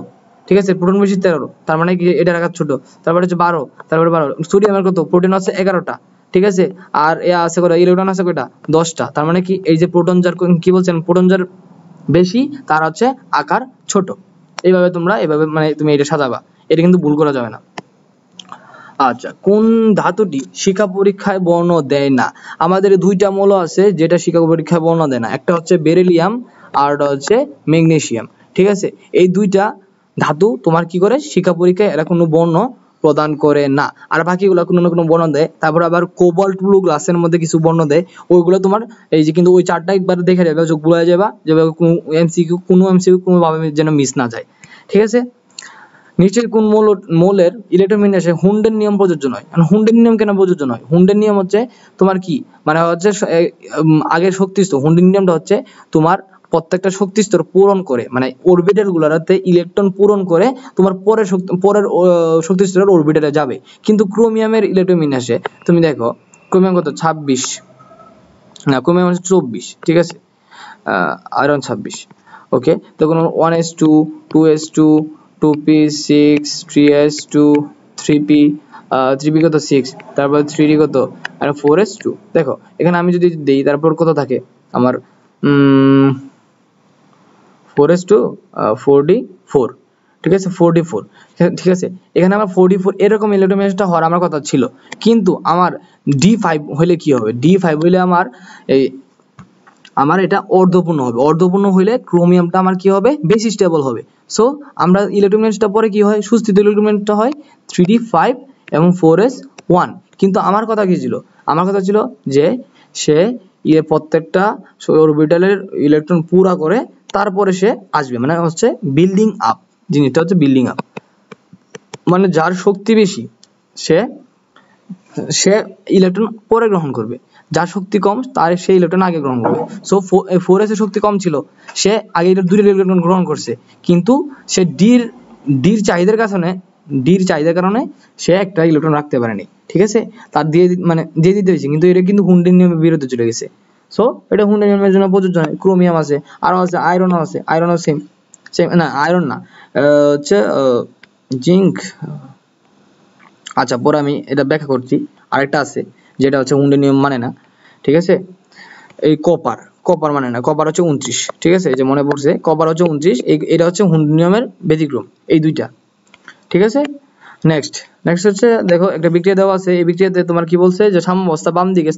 Speaker 1: ঠিক আছে, প্রোটন বেশি 13, তার মানে কি এটার আকার ছোট, তারপরে হচ্ছে 12, তারপরে 12 সোডিয়ামের কত, প্রোটন আছে 11টা, ঠিক আছে, আর এ আছে কয়টা, ইলেকট্রন আছে কয়টা 10টা, তার মানে কি এই যে প্রোটন যার কি বলছেন, প্রোটন যার বেশি তার হচ্ছে আকার ছোট। এইভাবে তোমরা এভাবে মানে তুমি এটা সাজাবা, এটা কিন্তু ভুল করা যাবে না। আচ্ছা, কোন ধাতুটি শিক্ষা পরীক্ষায় বর্ণ দেয় না? আমাদের দুইটা মৌল আছে যেটা শিক্ষা পরীক্ষায় বর্ণ দেয় না, একটা হচ্ছে বেরিলিয়াম আর একটা হচ্ছে ম্যাগনেসিয়াম, ঠিক আছে। এই দুইটা ধাতু তোমার কি করে শিক্ষা পরীক্ষায় এরা কোনো বর্ণ প্রদান করে না, আর বাকিগুলো কোনো না কোনো বর্ণ দেয়। তারপর আবার কোবাল্ট ব্লু গ্লাসের মধ্যে কিছু বর্ণ দেয়, ওইগুলো তোমার এই যে কিন্তু ওই চারটা একবার দেখে যাবে, যোগ ভুলে যাবা, যেভাবে কোনো এমসিকিউ কোনোভাবে যেন মিস না যায়, ঠিক আছে। নিচের কোন মৌলের ইলেকট্রোবিন্যাসে হুন্ডের নিয়ম প্রযোজ্য নয়? হুন্ডের নিয়ম কেন প্রযোজ্য নয়? হুন্ডের নিয়ম হচ্ছে তোমার কি মানে হচ্ছে আগের শক্তি স্তর, হুন্ডের নিয়মটা হচ্ছে তোমার প্রত্যেকটা শক্তি স্তর পূরণ করে, মানে অরবিটাল গুলাতে ইলেকট্রন পূরণ করে তোমার পরের শক্তি স্তরের অরবিটালে যাবে। কিন্তু ক্রোমিয়ামের ইলেকট্রোবিন্যাসে তুমি দেখো ক্রোমিয়াম কত 26, না ক্রোমিয়াম হচ্ছে 24, ঠিক আছে, আয়রন 26, ওকে। তখন 1s2 2s2 2p6 3s2 3p 3p কত 6, তারপর 3d কত আর 4s2। দেখো এখানে আমি যদি দেই তারপর কত থাকে আমার 4s2 4d4, ঠিক আছে 4d4, ঠিক আছে। এখানে আমার 4d4 এরকম ইলেকট্রোবিন্যাসটা হওয়ার আমার কথা ছিল, কিন্তু আমার d5 হলে কি হবে, d5 হলে আমার এটা অর্ধপূর্ণ হবে, অর্ধপূর্ণ হইলে ক্রোমিয়ামটা আমার কি হবে, বেশি স্টেবল হবে। সো আমরা ইলেকট্রোবিন্যাসটা পরে কি হয়, সুস্থিত ইলেকট্রোবিন্যাসটা হয় 3d5 এবং 4s1। কিন্তু আমার কথা কি ছিল, আমার কথা ছিল যে সে প্রত্যেকটা অরবিটালের ইলেকট্রন পুরা করে তারপরে সে আসবে, মানে হচ্ছে বিল্ডিং আপ, জিনিসটা হচ্ছে বিল্ডিং আপ, মানে যার শক্তি বেশি সে ইলেকট্রন পরে গ্রহণ করবে, যার শক্তি কম তার সেই ইলেকট্রন আগে গ্রহণ করবে। সো 4s এর শক্তি কম ছিল, সে আগে দুটো ইলেকট্রন গ্রহণ করছে, কিন্তু সে ডির চাহিদার কারণে সে একটা ইলেকট্রন রাখতে পারেনি, ঠিক আছে, তার দিয়ে দিতে হয়েছে, কিন্তু এটা কিন্তু হুন্ডের নিয়মের বিরুদ্ধে চলে গেছে। সো এটা হুন্ডের নিয়মের জন্য প্রযোজ্য নয়। ক্রোমিয়াম আছে, আরো আছে আয়রনও আছে, আয়রনও সেম না আয়রন না, হচ্ছে জিঙ্ক। আচ্ছা পরে আমি এটা ব্যাখ্যা করছি। আরেকটা আছে যেটা হচ্ছে হুন্ডের নিয়ম মানে না, ঠিক আছে, এই কপার মানে না, কপার হচ্ছে 29, ঠিক আছে, এই যে মনে পড়ছে কপার হচ্ছে 29, এটা হচ্ছে হুন্ডের নিয়মের ব্যতিক্রম, এই দুইটা, ঠিক আছে। নেক্সট হচ্ছে দেখো একটা বিক্রিয়া দেওয়া আছে, এই বিক্রিয়াতে তোমার কি বলছে যে সাম্যাবস্থা বাম দিকে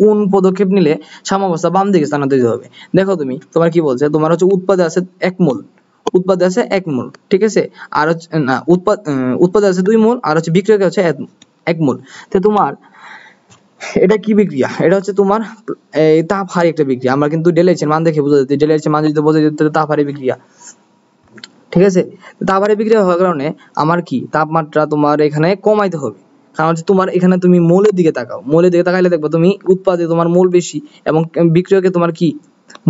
Speaker 1: কোন পদক্ষেপ নিলে সাম্যাবস্থা বাম দিকে স্থানান্তরিত হবে। দেখো তোমার কি বলছে, তোমার হচ্ছে উৎপাদে আছে 1 মোল, ঠিক আছে, আর হচ্ছে না উৎপাদে আছে 2 মোল, আর হচ্ছে বিক্রিয়কে হচ্ছে 1 মোল। তো তোমার এটা কি বিক্রিয়া, এটা হচ্ছে তোমার তাপ হারি একটা বিক্রিয়া। আমরা কিন্তু ডেলএইচ মান দেখে বুঝা যাচ্ছে, ডেলএইচ মান যদি বোঝা যেত তাপ হারি বিক্রিয়া, ঠিক আছে। তাপ হারি বিক্রিয়া হওয়ার কারণে আমার কি তাপমাত্রা তোমার এখানে কমাইতে হবে, কারণ হচ্ছে তোমার এখানে তুমি মোলের দিকে তাকাও, মোলের দিকে তাকাইলে দেখবে তুমি উৎপাদে তোমার মোল বেশি এবং বিক্রিয়কে তোমার কি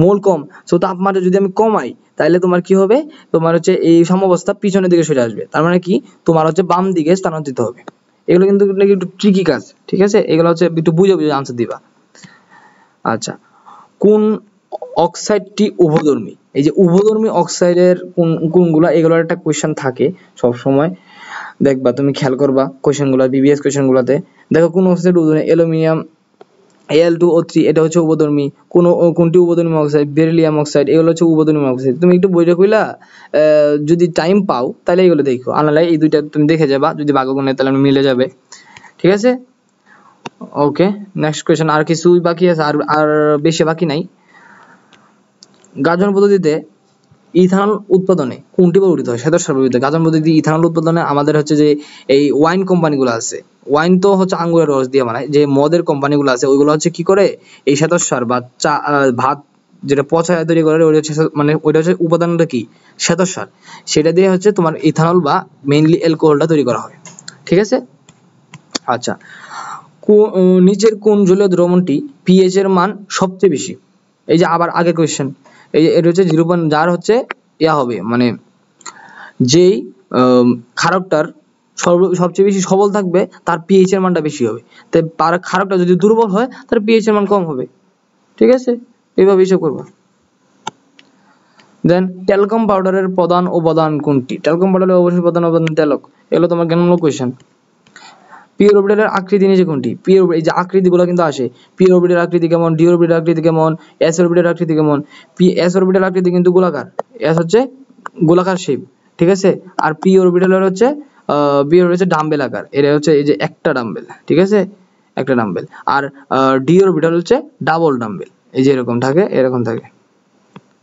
Speaker 1: মোল কম। সো তাপমাত্রা যদি আমি কমাই তাহলে তোমার কি হবে, তোমার হচ্ছে এই সাম্যাবস্থা পিছনের দিকে সরে আসবে, তার মানে কি তোমার হচ্ছে বাম দিকে স্থানান্তরিত হবে। এগুলো কিন্তু একটু ট্রিকি কাজ, ঠিক আছে, এগুলো হচ্ছে একটু বুঝে বুঝে আনসার দিবা। আচ্ছা, কোন অক্সাইডটি উভধর্মী? এই যে উভধর্মী অক্সাইডের কোনগুলা, এগুলোর একটা কোয়েশ্চেন থাকে সব সময়, দেখবা তুমি খেয়াল করবা কোয়েশ্চেনগুলো, বিবিএস কোয়েশ্চেনগুলোতে দেখো কোন অক্সাইড উভধর্মী, অ্যালুমিনিয়াম Al2O3 এটা হচ্ছে উভধর্মী, কোনটি উভধর্মী অক্সাইড, বেরিলিয়াম অক্সাইড, এগুলো হচ্ছে উভধর্মী অক্সাইড। তুমি একটু বইটা কইলা যদি টাইম পাও তাহলে এগুলো দেখো, আনালে এই দুইটা তুমি দেখে যাবা, যদি ভাগ্যগুণে তাহলে মিলে যাবে, ঠিক আছে। ওকে, নেক্সট কোয়েশ্চেন। আর কিছু বাকি আছে? আর বেশি বাকি নাই। গাজন পদ্ধতিতে ইথানল উৎপাদনে কোনটি ব্যবহৃত হয়? শ্বেতসার ব্যবহৃত হয়। গাজন পদ্ধতি ইথানল উৎপাদনে আমাদের হচ্ছে যে এই ওয়াইন কোম্পানিগুলো আছে, ওয়াইন তো হচ্ছে আঙ্গুরের রস দিয়ে বানায়, যে মদের কোম্পানিগুলো আছে ওইগুলো হচ্ছে কি করে এই শ্বেতসার বা চা ভাত যেটা পচায় তৈরি করে ওইটা হচ্ছে মানে ওইটা হচ্ছে উপাদানটা কি শ্বেতসার, সেটা দিয়ে হচ্ছে তোমার ইথানল বা মেইনলি অ্যালকোহলটা তৈরি করা হয়। ঠিক আছে। আচ্ছা, নিচের কোন জলীয় দ্রবণটি পিএইচ এর মান সবচেয়ে বেশি? এই যে আবার আগের কোয়েশ্চেন, এই যে এটা হচ্ছে 0. যার হচ্ছে ইয়া হবে মানে যেই ক্ষারকটার সবচেয়ে বেশি সবল থাকবে তার পিএইচ এর মানটা বেশি হবে, তাই তার ক্ষারকটা যদি দুর্বল হয় তার পিএইচ এর মান কম হবে। ঠিক আছে, এইভাবে হিসাব করবা। দেন ট্যালকাম পাউডারের প্রধান উপাদান কোনটি? ট্যালকাম পাউডারের অবশ্যই প্রধান উপাদান ট্যালক। এগুলো তোমার জ্ঞানমূলক কোয়েশ্চেন। পি অরবিটালের আকৃতি নিচে কোনটি? পি এই যে আকৃতিগুলো কিন্তু আসে, পি অরবিটাল আকৃতি কেমন, ডি অরবিটাল আকৃতি কেমন, এস অরবিটাল আকৃতি কেমন। পি এস অরবিটাল আকৃতি কিন্তু গোলাকার, এস হচ্ছে গোলাকার শেপ। ঠিক আছে, আর পি অরবিটালের হচ্ছে বি অরবিটাল হচ্ছে ডাম্বেল আকার, এটা হচ্ছে এই যে একটা ডাম্বেল। ঠিক আছে, একটা ডাম্বেল। আর ডি অরবিটাল হচ্ছে ডাবল ডাম্বেল, এই যে এরকম থাকে, এরকম থাকে।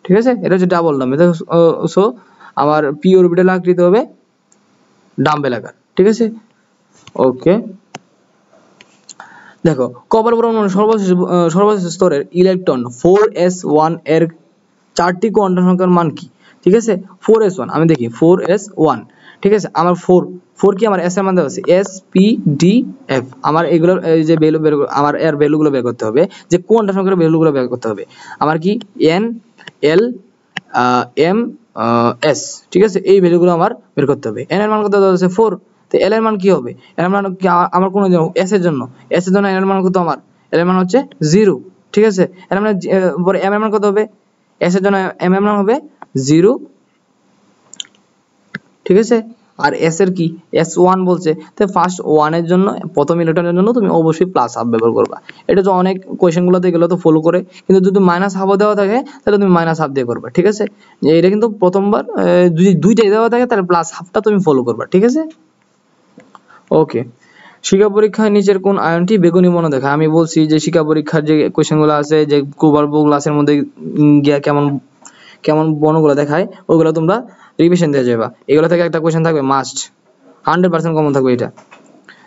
Speaker 1: ঠিক আছে, এটা হচ্ছে ডাবল ডাম্বেল। সো আমার পি অরবিটাল আকৃতি হবে ডাম্বেল আকার। ঠিক আছে, ওকে। দেখো কপার পরমাণুর সর্বশেষ স্তরের ইলেকট্রন 4s1 এর 4টি কোয়ান্টাম সংখ্যার মান কি? ঠিক আছে, 4s1 আমি দেখি 4s1। ঠিক আছে, আমার 4 কি আমার s এর মান দেওয়া আছে s p d f। আমার এগুলোর এই যে ভ্যালু আমার এর ভ্যালুগুলো বের করতে হবে, যে কোয়ান্টাম সংখ্যার ভ্যালুগুলো বের করতে হবে। আমার কি n l m s। ঠিক আছে, এই ভ্যালুগুলো আমার বের করতে হবে। n এর মান কত দেওয়া আছে 4, তো l এর মান কি হবে? l এর মান কি আমার কোন s এর জন্য, s এর জন্য l এর মান কত আমার? l এর মান হচ্ছে 0। ঠিক আছে, l এর মান পরে m এর মান কত হবে? s এর জন্য m এর মান হবে 0। ঠিক আছে, আর s এর কি s1 বলছে, তো ফার্স্ট 1 এর জন্য প্রথম ইলেকট্রনের জন্য তুমি অবশ্যই প্লাস হাফ ব্যবহার করবা। এটা তো অনেক কোশ্চেনগুলোতে গেলে তো ফলো করে, কিন্তু যদি মাইনাস হাফও দেওয়া থাকে তাহলে তুমি মাইনাস হাফ দিয়ে করবা। ঠিক আছে, এটা কিন্তু প্রথমবার যদি দুইটাই দেওয়া থাকে তাহলে প্লাস হাফটা তুমি ফলো করবা। ঠিক আছে, ওকে। শিক্ষা পরীক্ষায় নিচের কোন আয়নটি বেগুনি বর্ণ দেখায়? আমি বলছি যে শিক্ষা পরীক্ষার যে কোশ্চেনগুলো আছে, যে কুবারবো ক্লাসের মধ্যে গিয়া কেমন কেমন বর্ণগুলো দেখায় ওইগুলো তোমরা রিভিশন দিয়ে যাবা। এগুলো থেকে একটা কোশ্চেন থাকবে মাস্ট, 100% কমন থাকবে এটা।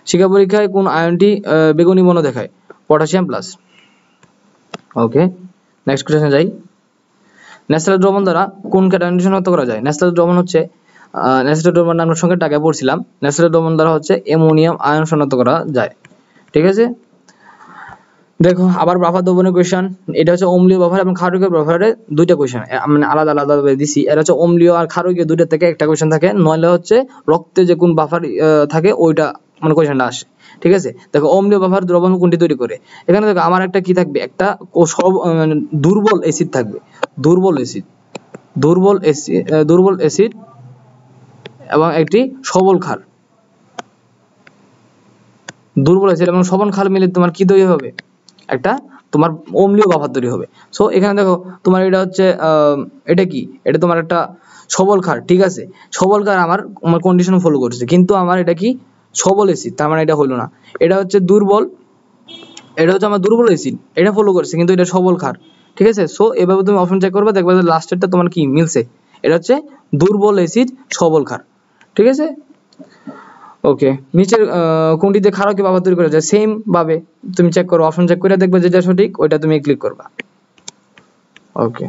Speaker 1: শিক্ষা পরীক্ষায় কোন আয়নটি বেগুনি বর্ণ দেখায়? Potassium plus. ওকে, নেক্সট কোশ্চেনে যাই। ন্যাচারাল দ্রবণ দ্বারা কোন ক্যাটায়ন শনাক্ত করা যায়? ন্যাচারাল দ্রবণ হচ্ছে ন্যাচারাল দ্রবণ আমরা সংখ্যাটা আগে পড়ছিলাম। ন্যাচারাল দ্রবণ দ্বারা হচ্ছে অ্যামোনিয়াম আয়ন শনাক্ত করা যায়। ঠিক আছে, দেখো আবার বাফার দ্রবণের কোশ্চেন। এটা হচ্ছে অম্লীয় বাফার এবং ক্ষারকীয় বাফারে দুইটা কোশ্চেন মানে আলাদা আলাদা ভাবে দিছি। এটা হচ্ছে অম্লীয় আর ক্ষারকীয় দুইটা থেকে একটা কোশ্চেন থাকে, নইলে হচ্ছে রক্তে যে কোন বাফার থাকে ওইটা মানে কোশ্চেনটা আসে। ঠিক আছে, দেখো অম্লীয় বাফার দ্রবণ কোনটি তৈরি করে? এখানে দেখো আমার একটা কি থাকবে, একটা দুর্বল অ্যাসিড থাকবে, দুর্বল অ্যাসিড, দুর্বল অ্যাসিড এবং একটি সবল ক্ষার। দুর্বল অ্যাসিড এবং সবল ক্ষার মিলে তোমার কি তৈরি হবে? একটা তোমার অম্লীয় বাফার তৈরি হবে। সো এখানে দেখো তোমার এটা হচ্ছে এটা কি, এটা তোমার একটা সবল ক্ষার। ঠিক আছে, সবল ক্ষার আমার কন্ডিশন ফলো করছে, কিন্তু আমার এটা কি সবল অ্যাসিড, তার মানে এটা হলো না। এটা হচ্ছে দুর্বল, এটা হচ্ছে আমার দুর্বল অ্যাসিড, এটা ফলো করছে কিন্তু এটা সবল ক্ষার। ঠিক আছে, সো এভাবে তুমি অপশন চেক করবে, দেখবে যে লাস্টেরটা তোমার কি মিলছে, এটা হচ্ছে দুর্বল অ্যাসিড সবল ক্ষার। ঠিক আছে, ওকে। নিচের কোনটিতে ক্ষারকীয় বাফার তৈরি করা যায়? সেম ভাবে তুমি চেক করো, অপশন চেক করে দেখবে যেটা সঠিক ওইটা তুমি ক্লিক করবা। ওকে,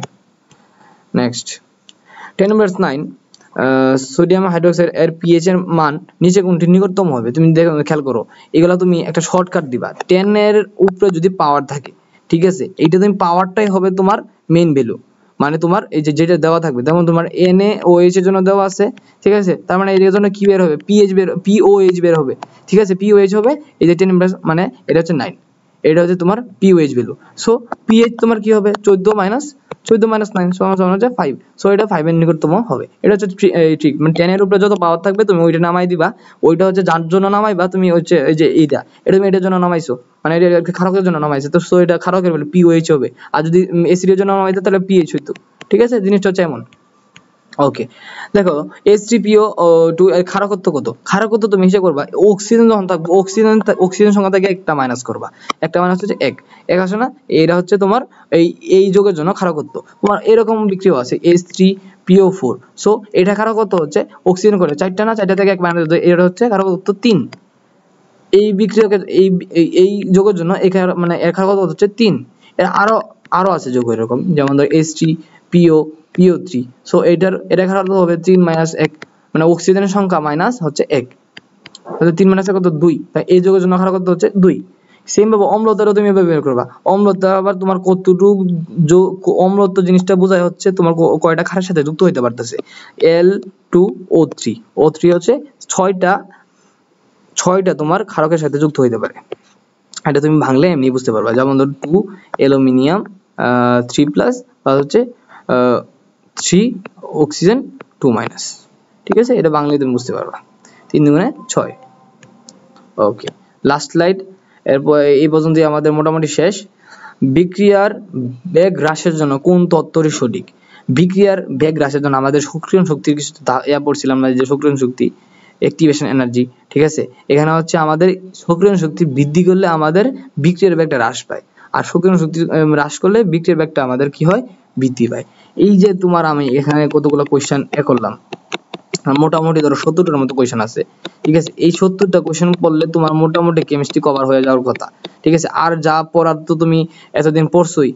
Speaker 1: নেক্সট 10 নাম্বার 9, সোডিয়াম হাইড্রোক্সাইড এর পিএইচ এর মান নিচে কোনটি নিকটতম হবে? তুমি দেখো, খেয়াল করো, এগুলা তুমি একটা শর্টকাট দিবা। 10 এর উপরে যদি পাওয়ার থাকে, ঠিক আছে, এইটা তুমি পাওয়ারটাই হবে তোমার মেইন ভ্যালু, মানে তোমার এই যে যেটা দেওয়া থাকবে, যেমন তোমার NaOH এর জন্য দেওয়া আছে। ঠিক আছে, তার মানে এর জন্য কি বের হবে? POH বের হবে। ঠিক আছে, POH হবে এই যে 10 মানে এটা হচ্ছে 9, এটা হচ্ছে তোমার POH ভ্যালু। সো PH তোমার কি হবে? 14 মাইনাস 9 সমান হচ্ছে 5। সো এটা 5 এর নিকটতম হবে। এটা হচ্ছে ট্রিক, মানে 10 এর উপরে যত পাওয়ার থাকবে তুমি ওইটা নামাই দিবা, ওইটা হচ্ছে যার জন্য নামাইবা তুমি হচ্ছে এই যে এটা তুমি এটার জন্য নামাইছো, মানে এটা ক্ষারকের জন্য নামাইছো, তো সো এটা ক্ষারকের ভ্যালু POH হবে। আর যদি অ্যাসিডের জন্য নামাইতো তাহলে PH হইতো। ঠিক আছে, জিনিসটা হচ্ছে এমন। ওকে, দেখো H3PO2 এর ক্ষারকত্ব কত? ক্ষারকত্ব তুমি হিসাব করবা, অক্সিজেন যখন থাকবে, অক্সিজেন সংখ্যা থেকে একটা মাইনাস করবা, একটা মাইনাস হচ্ছে এক আসে না, এটা হচ্ছে তোমার এই যৌগের জন্য ক্ষারকত্ব। তোমার এরকম বিক্রিয়া আছে, H3 PO4 সো এটা কারো কত হচ্ছে অক্সিজেন করে 4টা না 4টা থেকে 1 মাইনাস এটা হচ্ছে কারো কত 3 এই বিক্রিয়াকে এই যোগের জন্য এখানে মানে এর কারো কত হচ্ছে 3 এর আরো আছে যোগ এরকম যেমন ধর H3PO PO3 সো এটা কারো হবে 3 মাইনাস 1 মানে অক্সিজেনের সংখ্যা মাইনাস হচ্ছে 1 তাহলে 3 মাইনাস কত 2 তাই এই যোগের জন্য কারো কত হচ্ছে 2 সেম ভাবে অম্লতারও তুমি এভাবে বের করবা অম্লতা আবার তোমার কতটুকু অম্লত্ব জিনিসটা বোঝায় হচ্ছে তোমার কয়টা ক্ষারের সাথে যুক্ত হইতে পারতেছে L2O3 O3 হচ্ছে 6টা তোমার ক্ষারকের সাথে যুক্ত হইতে পারে এটা তুমি ভাঙলে এমনি বুঝতে পারবা যেমন ধর 2 অ্যালুমিনিয়াম 3 প্লাস আর হচ্ছে 3 অক্সিজেন 2 মাইনাস ঠিক আছে এটা বাংলায় তুমি বুঝতে পারবা 3 দুগুণে 6 ওকে লাস্ট স্লাইড এরপর এই পর্যন্তই আমাদের মোটামুটি শেষ বিক্রিয়ার বেগ হ্রাসের জন্য কোন তত্ত্বটি সঠিক বিক্রিয়ার বেগ হ্রাসের জন্য আমাদের সক্রিয়ণ শক্তির কিছু পড়ছিলাম না যে সক্রিয়ণ শক্তি অ্যাক্টিভেশন এনার্জি ঠিক আছে এখানে হচ্ছে আমাদের সক্রিয়ণ শক্তি বৃদ্ধি করলে আমাদের বিক্রিয়ার বেগটা হ্রাস পায় আর সক্রিয়ণ শক্তি হ্রাস করলে বিক্রিয়ার বেগটা আমাদের কি হয় বৃদ্ধি পায় এই যে তোমার আমি এখানে কতগুলো কোশ্চেন করলাম মোটামুটি ধরো 70টার মতো কোশ্চেন আছে ঠিক আছে এই 70টা কোশ্চেন পড়লে তোমার মোটামুটি কেমিস্ট্রি কভার হয়ে যাওয়ার কথা ঠিক আছে আর যা পড়ার তো তুমি এতদিন পড়ছোই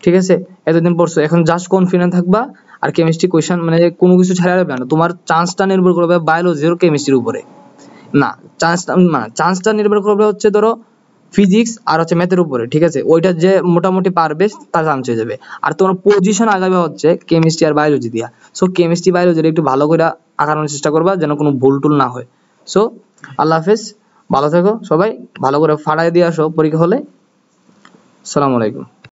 Speaker 1: ঠিক আছে এতদিন পড়ছো এখন জাস্ট কনফিডেন্ট থাকবা আর কেমিস্ট্রি কোশ্চেন মানে কোনো কিছু ছাড়া যাবে না তোমার চান্সটা নির্ভর করবে বায়োলজি আর কেমিস্ট্রির উপরে না চান্সটা নির্ভর করবে হচ্ছে ধরো ফিজিক্স আর হচ্ছে ম্যাথের উপরে ঠিক আছে ওইটা যে মোটামুটি পারবে তার চান্স হয়ে যাবে আর তোমার পজিশন আগাবে হচ্ছে কেমিস্ট্রি আর বায়োলজি দিয়া সো কেমিস্ট্রি বায়োলজির একটু ভালো করে আগানোর চেষ্টা করবা যেন কোনো ভুল টুল না হয় সো আল্লাহ হাফেজ ভালো থেকো সবাই ভালো করে ফাড়াই দিয়ে আসো পরীক্ষা হলে আসসালামু আলাইকুম